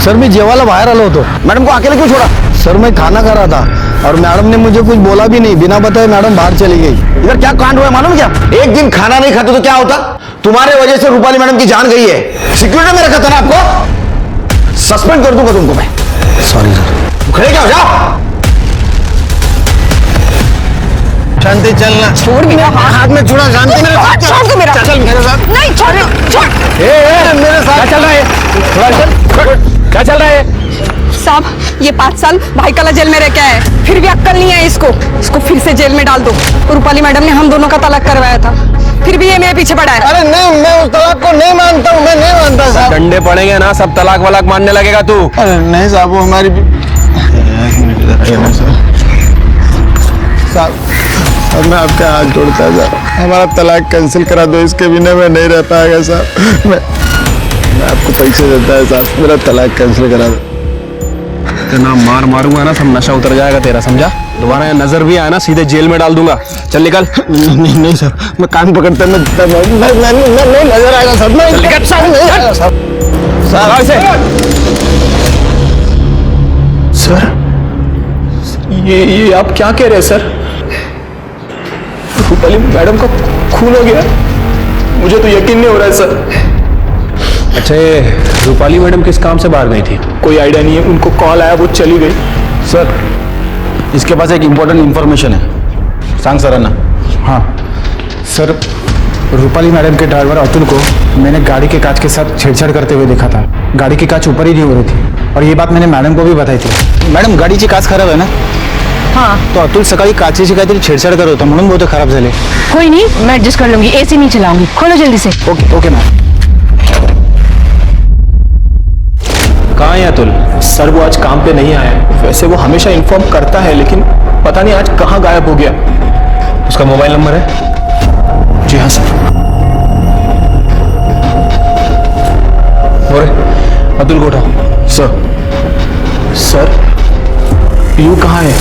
सर मी जेवायला बाहेर आलो होतो. मैडम को अकेले क्यों छोड़ा? सर मैं खाना खा रहा था और मैडम ने मुझे कुछ बोला भी नहीं, बिना बताए मैडम बाहर चली गई. इधर क्या कांड हुआ मालूम क्या? एक दिन खाना नहीं खाते तो क्या होता? तुम्हारे वजह से रूपाली मैडम की जान गई है. सिक्योरिटी में रखा था ना आपको? सस्पेंड कर दूंगा तुमको मैं. Sorry sir. खड़े क्या हो जाओ. शांति चलना. छोड़ मेरा हाथ में छुड़ा. शांति मेरे साथ छोड़ दो मेरा. चल मेरे साथ. नहीं छोड़. मेरे साथ क्या चल रहा है? क्या चल रहा है? साहब ये 5 साल भाईकला जेल में रह के आया है, फिर भी अक्कल नहीं है इसको फिर से जेल में डाल दो. रूपाली मैडम ने हम दोनों का तलाक करवाया था, फिर भी ये मेरे पीछे पड़ा है. अरे नहीं, मैं उस तलाक को नहीं मानता हूँ. मैं नहीं मानता साहब. डंडे पड़ेंगे ना, सब तलाक वलाक मानने लगेगा तू. अरे नहीं साहब, वो हमारी साहब अब मैं आपका हाथ जोड़ता है साहब, हमारा तलाक कैंसिल करा दो. इसके बिना मैं नहीं रह पाएगा साहब. मैं आपको पैसे देता है साहब, मेरा तलाक कैंसिल करा दो. इतना मार मारूंगा ना, सब नशा उतर जाएगा तेरा, समझा? दोबारा यहाँ नजर भी आया ना, सीधे जेल में डाल दूंगा. चल निकल. नहीं नहीं सर, मैं कान पकड़ता मैं नहीं नजर आएगा सर. मैं निकल सर. ये आप क्या कह रहे हैं सर? रूपाली मैडम का खून हो गया? मुझे तो यकीन नहीं हो रहा है सर. अच्छा ये रूपाली मैडम किस काम से बाहर गई थी? कोई आइडिया नहीं है, उनको कॉल आया वो चली गई. सर इसके पास एक इंपॉर्टेंट इंफॉर्मेशन है. सांग सरांना. हाँ सर, रूपाली मैडम के ड्राइवर अतुल को मैंने गाड़ी के कांच के साथ छेड़छाड़ करते हुए देखा था. गाड़ी की कांच ऊपर ही नहीं हो रही थी और ये बात मैंने मॅडम को भी बताई थी. मॅडम गाडीची काच खराब आहे ना? हाँ. तो अतुल सकाळी काचेची काहीतरी छेडछाड करत होता म्हणून बहुतेक खराब झाले. कोई नहीं, मैं एडजस्ट कर लूंगी. एसी नहीं चलाऊंगी. खोलो जल्दी से. Okay okay ma'am. कहाँ है अतुल? सर वो आज काम पे नहीं आया. वैसे वो हमेशा इन्फॉर्म करता है, लेकिन पता नहीं आज कहाँ गायब हो गया. उसका मोबाइल नंबर है? जी हाँ सर. और अतुल को उठाओ. सर पीयू कहाँ है?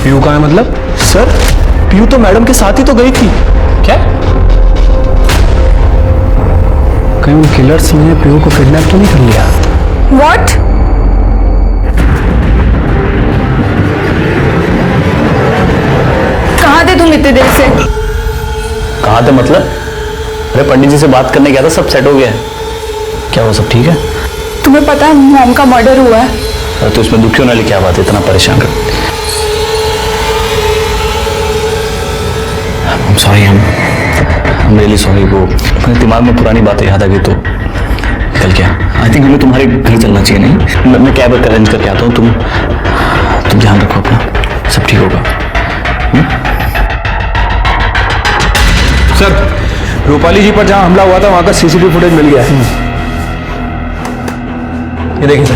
पीयू कहाँ है मतलब? सर पीयू तो मैडम के साथ ही तो गई थी. क्या? कहीं उन किलर्स ने पीयू को किडनैप तो नहीं कर लिया? What? कहाँ थे तुम इतने देर से? कहाँ थे मतलब? अरे पंडित जी से बात करने गया था, सब सेट हो गया है. क्या वो सब ठीक है? तुम्हें पता है मॉम का मर्डर हुआ है? अरे तो इसमें दुखी होने वाली क्या बात है, इतना परेशान कर. सॉरी, हम रियली सॉरी. वो अपने दिमाग में पुरानी बातें याद आ गई तो निकल गया. आई थिंक हमें तुम्हारे घर चलना चाहिए. नहीं मैं कैब अरेंज करके आता हूँ. तुम ध्यान रखो अपना, सब ठीक होगा. सर रूपाली जी पर जहाँ हमला हुआ था वहाँ का सीसीटीवी फुटेज मिल गया है. ये देखिए सर.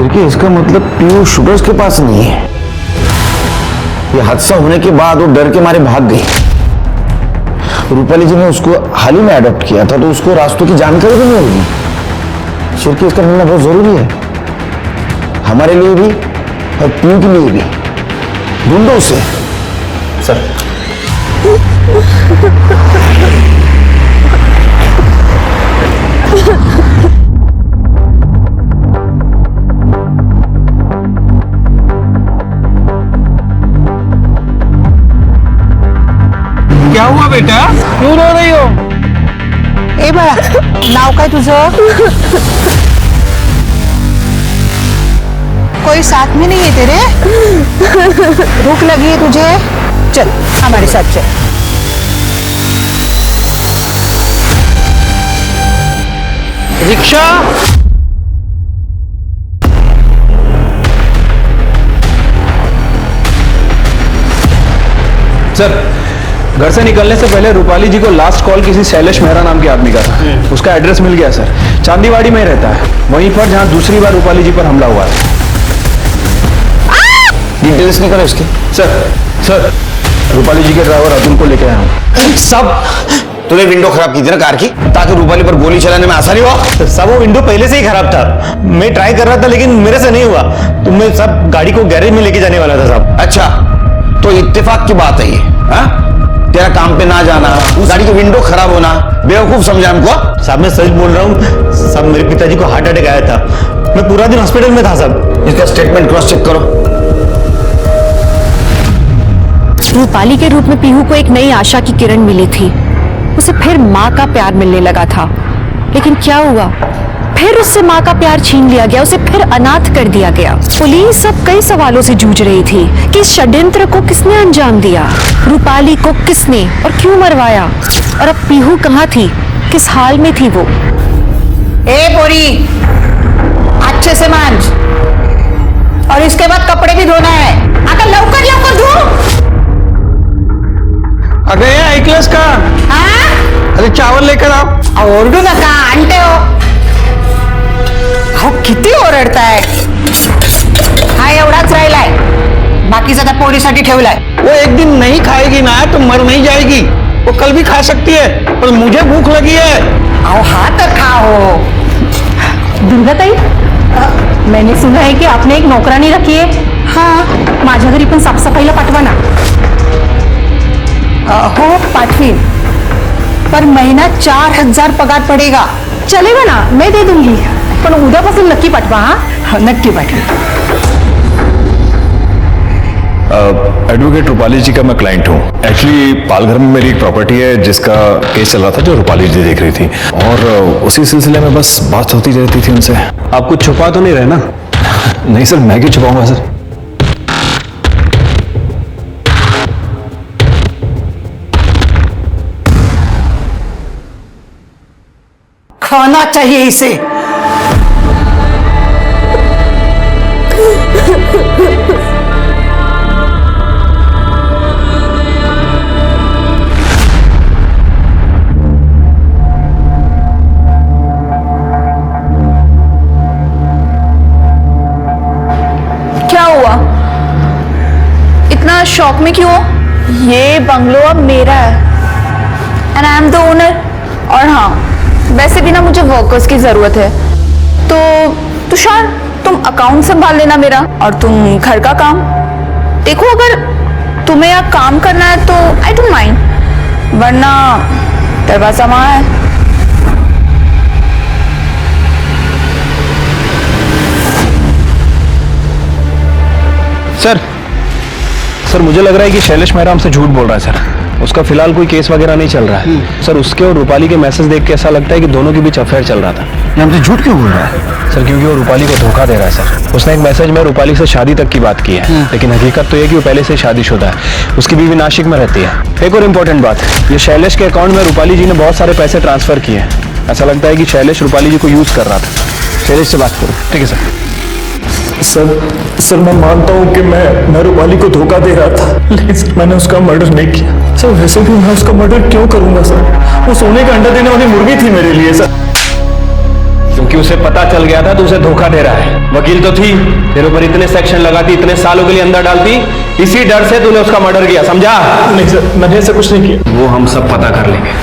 शिरकी, इसका मतलब पीयूष सूरज के पास नहीं है। ये हादसा होने के बाद वो डर के मारे भाग गई। रूपाली जी ने उसको हाल ही में अडॉप्ट किया था, तो उसको रास्तों की जानकारी भी नहीं होगी। शिरकी, इसका मिलना बहुत जरूरी है, हमारे लिए भी और पीयू के लिए भी। ढूंढो उसे। सर क्या हुआ बेटा, क्यों रो रही हो? ए बाळा, नाव काय तुझं? कोई साथ में नहीं है तेरे? भूख लगी है तुझे? चल हमारे साथ चल। रिक्शा। सर, घर से निकलने से पहले रूपाली जी को लास्ट कॉल किसी शैलेश मेहरा नाम के आदमी का था। उसका एड्रेस मिल गया सर, चांदीवाड़ी में ही रहता है, वहीं पर जहां दूसरी बार रूपाली जी पर हमला हुआ है। डिटेल्स निकले उसके? सर रूपाली जी के ड्राइवर अतुल को लेके आया हूँ। सब तूने विंडो खराब की थी ना कार की, ताकि रूपाली पर गोली चलाने में आसानी हो? सब वो विंडो पहले से ही खराब था, मैं ट्राई कर रहा था लेकिन मेरे से नहीं हुआ, तो मैं सब गाड़ी को गैरेज में लेके जाने वाला था साहब। अच्छा, तो इत्तेफाक की बात है ये? तेरा काम पे ना जाना, गाड़ी की विंडो खराब होना, बेवकूफ समझा हमको? साहब मैं सच बोल रहा हूँ साहब, मेरे पिताजी को हार्ट अटैक आया था, मैं पूरा दिन हॉस्पिटल में था साहब। इसका स्टेटमेंट क्रॉस चेक करो। रूपाली के रूप में पीहू को एक नई आशा की किरण मिली थी, उसे फिर माँ का प्यार मिलने लगा था। लेकिन क्या हुआ, फिर उससे माँ का प्यार छीन लिया गया, उसे फिर अनाथ कर दिया गया। पुलिस अब कई सवालों से जूझ रही थी कि इस षड्यंत्र को किसने अंजाम दिया, रूपाली को किसने और क्यों मरवाया, और अब पीहू कहाँ थी, किस हाल में थी वो। ए बोरी, अच्छे से मांझ, और इसके बाद कपड़े भी धोना है। आता लवकर लवकर धो। अगं हे ऐकलंस का? अरे चावल लेकर आओ। ओरडू नका, आणते हो। अहो किती ओरडताय, हा एवढाच राहिलाय, बाकीचा त्या पोरीसाठी ठेवलाय। वो एक दिन नहीं खाएगी ना तो मर नहीं जाएगी, वो कल भी खा सकती है, पर मुझे भूख लगी है। अहो हा तर खाओ। दुर्गाताई, मैंने सुना है कि आपने एक नौकरानी रखी है। हाँ, माझ्या घरी पण साफसफाईला पाठवा ना। हो पाठवीन, पर महीना 4000 पगार पडेगा। चलेगा ना, मैं दे दूंगी, पण उद्यापासून नक्की पाठवा। हाँ नक्की पाठवा। एडवोकेट रूपाली जी का मैं क्लाइंट हूँ। एक्चुअली पालघर में मेरी एक प्रॉपर्टी है जिसका केस चल रहा था, जो रूपाली जी देख रही थी, और उसी सिलसिले में बस बात होती रहती थी उनसे। आप कुछ छुपा तो नहीं रहे ना? नहीं सर, मैं क्यों छुपाऊंगा सर। खाना चाहिए इसे। क्या हुआ, इतना शॉक में क्यों हो? ये बंगलो अब मेरा है and I am the owner. और हाँ, वैसे भी ना मुझे वर्कर्स की जरूरत है, तो तुषार तुम अकाउंट संभाल लेना मेरा, और तुम घर का काम देखो। अगर तुम्हें यहाँ काम करना है तो आई डोंट माइंड, वरना दरवाजा वहां है। सर मुझे लग रहा है कि शैलेश मेहरा हमसे झूठ बोल रहा है सर। उसका फिलहाल कोई केस वगैरह नहीं चल रहा है सर। उसके और रूपाली के मैसेज देख के ऐसा लगता है कि दोनों के बीच अफेयर चल रहा था। ये हमसे झूठ क्यों बोल रहा है सर? क्योंकि वो रूपाली को धोखा दे रहा है सर। उसने एक मैसेज में रूपाली से शादी तक की बात की है, लेकिन हकीकत तो ये कि वो पहले से शादीशुदा है। उसकी बीवी नासिक में रहती है। एक और इम्पोर्टेंट बात, ये शैलेश के अकाउंट में रूपाली जी ने बहुत सारे पैसे ट्रांसफर किए। ऐसा लगता है कि शैलेश रूपाली जी को यूज कर रहा था। शैलेश से बात करो। ठीक है सर। सर मैं मानता हूँ कि मैं रूपाली को धोखा दे रहा था, लेकिन सर मैंने उसका मर्डर नहीं किया सर। वैसे भी मैं उसका मर्डर क्यों करूंगा सर? वो सोने का अंडा देने वाली मुर्गी थी मेरे लिए सर। क्योंकि कि उसे पता चल गया था तो उसे धोखा दे रहा है। वकील तो थी, तेरे ऊपर इतने सेक्शन लगाती, इतने सालों के लिए अंदर डालती, इसी डर से तूने उसका मर्डर किया, समझा? नहीं सर, मैंने ऐसा कुछ नहीं किया। वो हम सब पता कर लेंगे।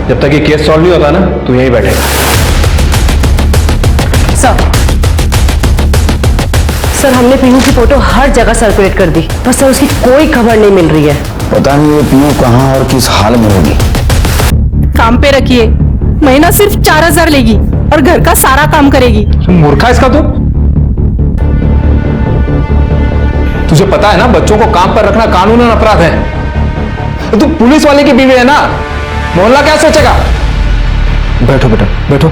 जब तक ये केस सॉल्व नहीं होता ना, तू यहीं बैठेगा। सर हमने पीहू की फोटो हर जगह सर्कुलेट कर दी, पर सर उसकी कोई खबर नहीं मिल रही है। पता नहीं ये पीयू कहाँ और किस हाल में होगी। काम पे रखिए, महीना सिर्फ 4000 लेगी और घर का सारा काम करेगी। मूर्खा इसका तुझे पता है ना, बच्चों को काम पर रखना कानूनन अपराध है। तू पुलिस वाले की बीवी है ना, मोहल्ला क्या सोचेगा? बैठो बेटा, बैठो।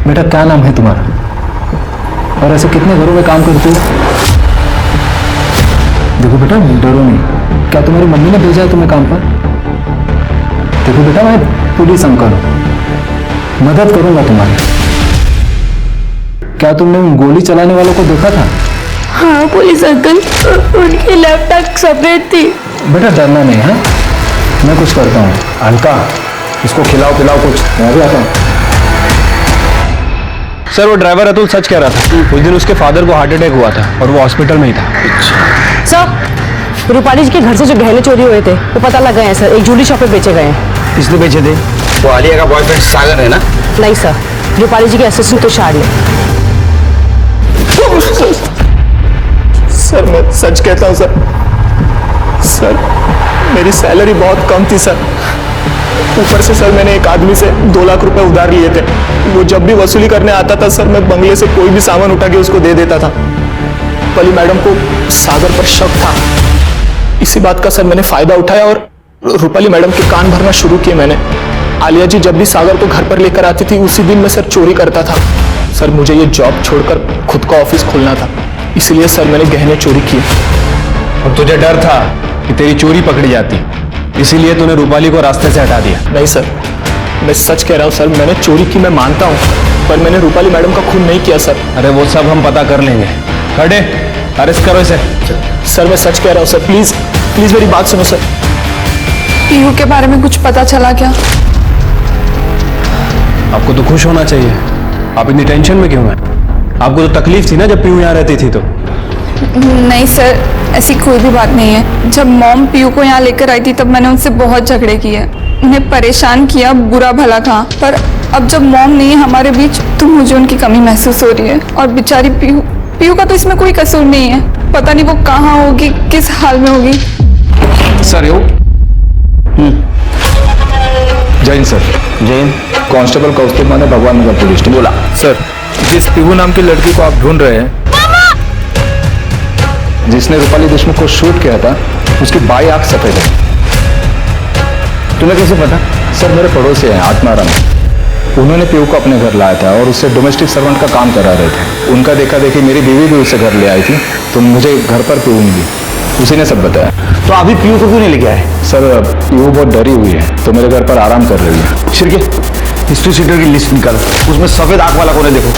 बेटा क्या नाम है तुम्हारा और ऐसे कितने घरों में काम करते हो? देखो बेटा, डरो नहीं। क्या तुम्हारी मम्मी ने भेजा है तुम्हें काम पर? देखो बेटा, मैं पुलिस अंकल हूं, मदद करूंगा तुम्हारी। क्या तुमने उन गोली चलाने वालों को देखा था? हाँ पुलिस अंकल, उनकी लैपटॉप सफेद थी। बेटा डरना नहीं है, मैं कुछ करता हूँ। अलका, इसको खिलाओ पिलाओ कुछ, मैं भी आता हूँ। सर वो ड्राइवर अतुल सच कह रहा था, उस दिन उसके फादर को हार्ट अटैक हुआ था और वो हॉस्पिटल में ही था। सर रूपाली जी के घर से जो गहने चोरी हुए थे वो पता लग गए हैं सर, एक ज्वेलरी शॉप पे बेचे गए हैं। किसने बेचे थे? वो आलिया का बॉयफ्रेंड सागर है ना? नहीं सर, रूपाली जी के असिस्टेंट तुषार ने। सर मैं सच कहता हूँ सर, मेरी सैलरी बहुत कम थी सर। ऊपर से सर मैंने एक आदमी से 2 लाख रुपए उधार लिए थे। वो जब भी वसूली करने आता था सर, मैं बंगले से कोई भी सामान उठा के उसको दे देता था। पली मैडम को सागर पर शक था, इसी बात का सर मैंने फायदा उठाया और रूपाली मैडम के कान भरना शुरू किए मैंने। आलिया जी जब भी सागर को घर पर लेकर आती थी, उसी दिन मैं सर चोरी करता था। सर मुझे ये जॉब छोड़कर खुद का ऑफिस खोलना था, इसलिए सर मैंने गहने चोरी किए। और तुझे डर था कि तेरी चोरी पकड़ी जाती, इसीलिए तूने रूपाली को रास्ते से हटा दिया। नहीं सर, मैं सच कह रहा हूँ सर, मैंने चोरी की मैं मानता हूँ, पर मैंने रूपाली मैडम का खून नहीं किया सर। अरे वो सब हम पता कर लेंगे। खड़े, अरेस्ट करो इसे। सर मैं सच कह रहा हूँ सर, प्लीज प्लीज मेरी बात सुनो सर। पीहू के बारे में कुछ पता चला क्या? आपको तो खुश होना चाहिए, आप इतनी टेंशन में क्यों हैं? आपको तो तकलीफ थी ना जब पीहू यहाँ रहती थी तो। नहीं सर, ऐसी कोई भी बात नहीं है। जब मॉम पीहू को यहाँ लेकर आई थी तब मैंने उनसे बहुत झगड़े किए, उन्हें परेशान किया, बुरा भला कहा। पर अब जब मॉम नहीं है हमारे बीच तो मुझे उनकी कमी महसूस हो रही है। और बेचारी पीहू का तो इसमें कोई कसूर नहीं है, पता नहीं वो कहाँ होगी, किस हाल में होगी। Sir Jain sir, Jain constable Kaustubh Mane Bhagwan नगर पुलिस ने बोला। सर जिस पीहू नाम की लड़की को आप ढूंढ रहे हैं, जिसने रूपाली देशमुख को शूट किया था, उसकी बाई आंख सफेद है। तुम्हें कैसे पता? सर मेरे पड़ोसी हैं आत्माराम, उन्होंने पीहू को अपने घर लाया था और उससे डोमेस्टिक सर्वेंट का काम करा रहे थे। उनका देखा देखी मेरी बीवी भी उसे घर ले आई थी, तो मुझे घर पर पीहू मिली, उसी ने सब बताया। तो अभी पीयू को क्यों नहीं लेके आए? सर पीहू बहुत डरी हुई है तो मेरे घर पर आराम कर रही है। शिरके, हिस्ट्री सीटर की लिस्ट निकाल, उसमें सफेद आंख वाला कौन है देखो,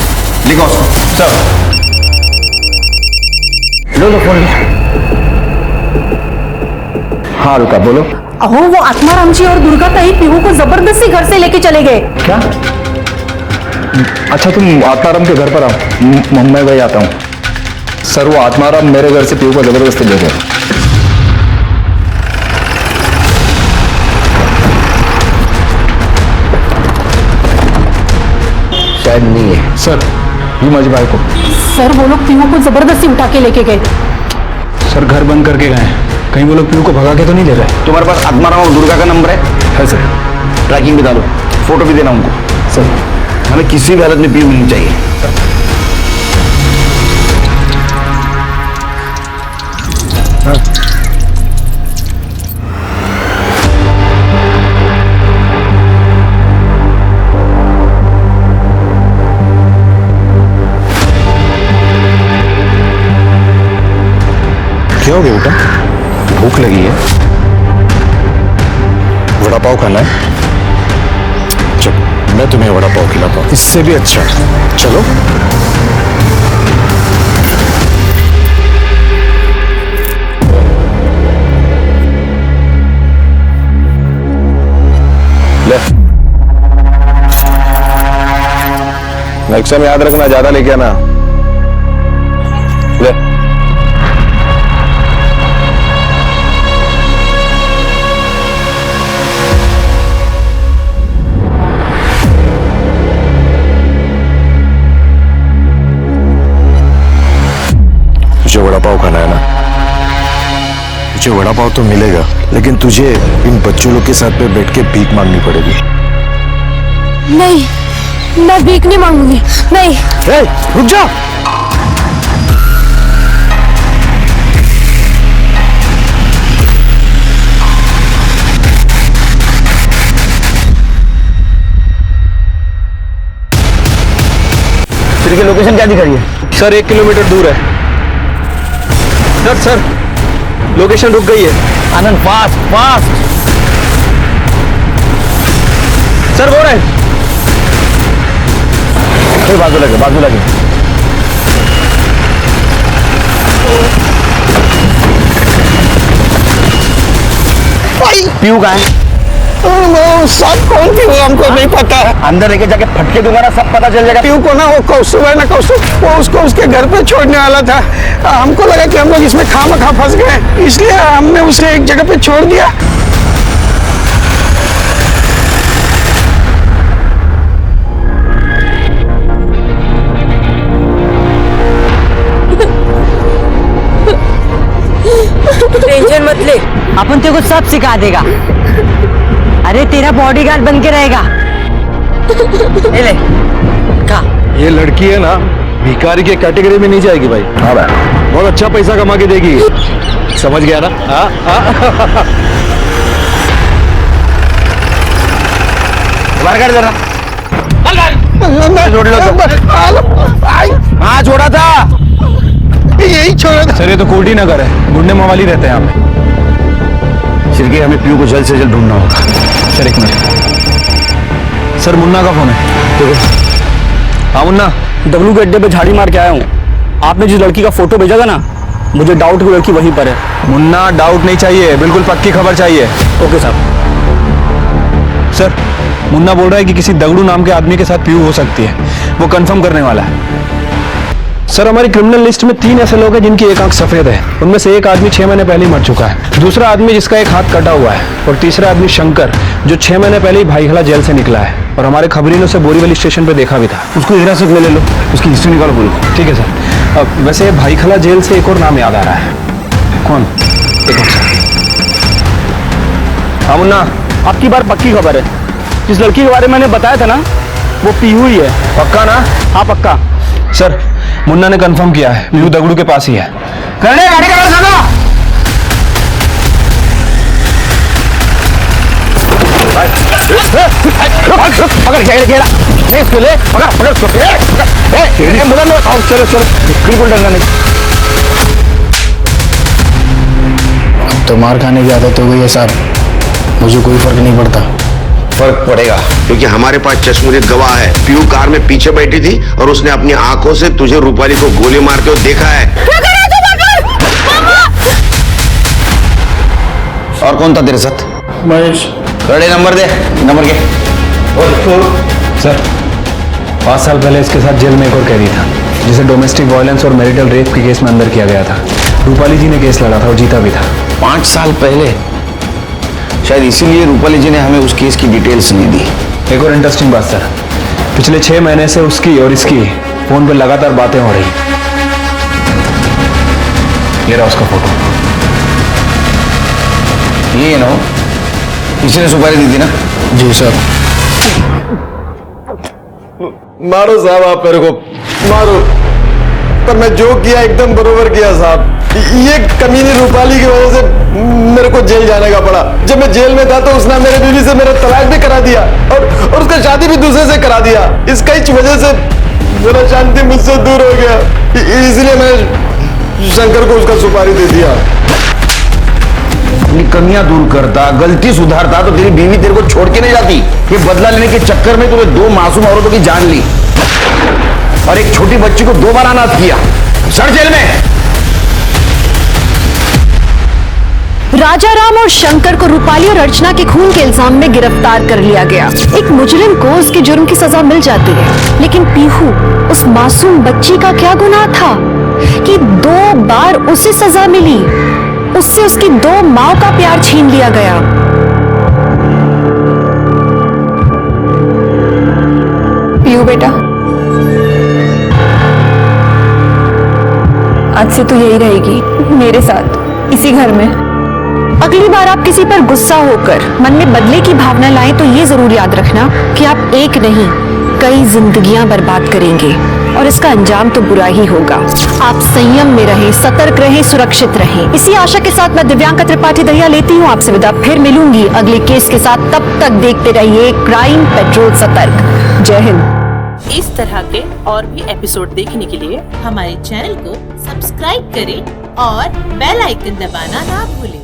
लिखो उसको। सर लो फोन। हाँ रुका, बोलो। अहो वो आत्माराम जी और दुर्गा ताई पीहू को जबरदस्ती घर से लेके चले गए। क्या? अच्छा तुम आत्माराम के घर पर आओ, मैं वही आता हूँ। सर वो आत्माराम मेरे घर से पीहू को जबरदस्ती ले गए। शायद नहीं है सर, ये मज भाई को। सर वो लोग पीहू को जबरदस्ती उठा के लेके गए। सर घर बंद करके गए, कहीं वो लोग पीहू को भगा के तो नहीं ले रहे? तुम्हारे पास आत्माराम और दुर्गा का नंबर है सर। ट्रैकिंग भी डालो, फोटो भी देना उनको। सर हमें किसी भी हालत में पीहू मिलनी चाहिए। क्या हो गया बेटा? भूख लगी है? वड़ा पाव खाना है? चलो मैं तुम्हें वड़ा पाव खिलाता हूं, इससे भी अच्छा। चलो ले। नेक्स्ट टाइम याद रखना, ज्यादा लेके आना। ले तुझे वड़ा पाव खाना है ना? तुझे वड़ा पाव तो मिलेगा, लेकिन तुझे इन बच्चों लोग के साथ पे बैठ के भीख मांगनी पड़ेगी। नहीं, मैं भीख नहीं मांगूंगी, नहीं। रुक जा। तेरी की लोकेशन क्या दिख रही है? सर 1 किलोमीटर दूर है। सर लोकेशन रुक गई है। आनंद फास्ट फास्ट। सर वो रहे। बाजू लगे, बाजू लगे। पीयू कहाँ है? सब कौन पीयू हमको नहीं पता है। अंदर लेके जाके फटके दूंगा ना, सब पता चल जाएगा। पीयू को ना वो कौस्तुभ है ना, कौस्तुभ, वो उसको उसके घर पे छोड़ने वाला था। हमको लगा कि हम लोग इसमें खामखा फंस गए, इसलिए हमने उसे एक जगह पे छोड़ दिया। टेंशन मत ले, अपन तेरे को सब सिखा देगा। अरे तेरा बॉडीगार्ड बन के रहेगा। ले खा। ये लड़की है ना, भिखारी के कैटेगरी में नहीं जाएगी भाई। हाँ भाई, बहुत अच्छा पैसा कमा के देगी। समझ गया ना? बाहर कर जरा। हाँ छोड़ा था, यही छोड़ा था। सर ये तो कोटी नगर है, गुंडे मवाली रहते हैं यहाँ पे। सिरके, हमें पीयू को जल्द से जल्द ढूंढना होगा। Sir 1 minute. सर मुन्ना का फोन है। देखो। हाँ मुन्ना, डब्लू के अड्डे पे झाड़ी मार के आया हूँ। आपने जिस लड़की का फोटो भेजा था ना, मुझे डाउट की लड़की वहीं पर है। मुन्ना डाउट नहीं चाहिए, बिल्कुल पक्की खबर चाहिए। ओके साहब। सर मुन्ना बोल रहा है कि किसी दगड़ू नाम के आदमी के साथ पीयू हो सकती है, वो कंफर्म करने वाला है। सर हमारी क्रिमिनल लिस्ट में 3 ऐसे लोग हैं जिनकी एक आंख सफेद है। उनमें से एक आदमी 6 महीने पहले ही मर चुका है, दूसरा आदमी जिसका एक हाथ कटा हुआ है, और तीसरा आदमी शंकर जो 6 महीने पहले ही भाईखला जेल से निकला है, और हमारे खबरीनों से बोरीवली स्टेशन पे देखा भी था। उसको हिरासत में ले लो, उसकी हिस्ट्री निकालो पूरी। ठीक है सर। वैसे भाईखला जेल से एक और नाम याद आ रहा है। कौन? एक और सर। हाँ मुन्ना, आपकी बार पक्की खबर है। जिस लड़की के बारे में मैंने बताया था ना, वो पीयू ही है। पक्का ना? हाँ पक्का। सर मुन्ना ने कंफर्म किया है, पीयू दगड़ू के पास ही है। गाड़ी का साला। पकड़ घेरा इसको, ले पकड़ इसको। चलो चलो, बिल्कुल डरना नहीं। अब तो मार खाने की आदत हो गई है साहब, मुझे कोई फर्क नहीं पड़ता। फर्क पड़ेगा, क्योंकि हमारे पास चश्मदीद गवाह है। पीयू कार में पीछे बैठी थी और उसने अपनी आंखों से तुझे रूपाली को गोली मारते हुए देखा है। और कौन था तेरे साथ? महेश। गाड़ी नंबर दे, नंबर के। सर 5 साल पहले इसके साथ जेल में एक और कैदी था, जिसे डोमेस्टिक वायलेंस और मैरिटल रेप के केस में अंदर किया गया था। रूपाली जी ने केस लड़ा था और जीता भी था। 5 साल पहले? शायद इसीलिए रूपाली जी ने हमें उस केस की डिटेल्स नहीं दी। एक और इंटरेस्टिंग बात सर, पिछले 6 महीने से उसकी और इसकी फोन पर लगातार बातें हो रही। ये रहा उसका फोटो। ये ना, इसी ने सुपारी दी थी ना? जी सर। मारो साहब, आप मेरे को मारो, पर मैं जो किया एकदम बरोबर किया साहब। ये कमीनी रूपाली की वजह से मेरे को जेल जाने का पड़ा। जब मैं जेल में था तो उसने मेरे बीवी से मेरा तलाक भी करा दिया और उसका शादी भी दूसरे से करा दिया। इसका ही वजह से मेरा शांति मुझसे दूर हो गया, इसलिए मैंने शंकर को उसका सुपारी दे दिया। अपनी कमियां दूर करता, गलती सुधारता तो तेरी बीवी तेरे को छोड़ के नहीं जाती। ये बदला लेने के चक्कर में तूने 2 मासूम औरतों की जान ली और एक छोटी बच्ची को 2 बार अनाथ किया। सड़ जेल में। राजाराम और शंकर को रूपाली और अर्चना के खून के इल्जाम में गिरफ्तार कर लिया गया। एक मुजरिम को उसके जुर्म की सजा मिल जाती है, लेकिन पीहू उस मासूम बच्ची का क्या गुनाह था कि 2 बार उसे सजा मिली? उससे उसकी 2 माँ का प्यार छीन लिया गया। पीहू बेटा, आज से तू यही रहेगी मेरे साथ, इसी घर में। अगली बार आप किसी पर गुस्सा होकर मन में बदले की भावना लाएं तो ये जरूर याद रखना कि आप एक नहीं कई जिंदगियां बर्बाद करेंगे और इसका अंजाम तो बुरा ही होगा। आप संयम में रहें, सतर्क रहें, सुरक्षित रहें। इसी आशा के साथ मैं दिव्यांका त्रिपाठी दहिया लेती हूँ आपसे विदा। फिर मिलूंगी अगले केस के साथ। तब तक देखते रहिए क्राइम पेट्रोल सतर्क। जय हिंद। इस तरह के और भी एपिसोड देखने के लिए हमारे चैनल को सब्सक्राइब करें और बेल आइकन दबाना ना भूलें।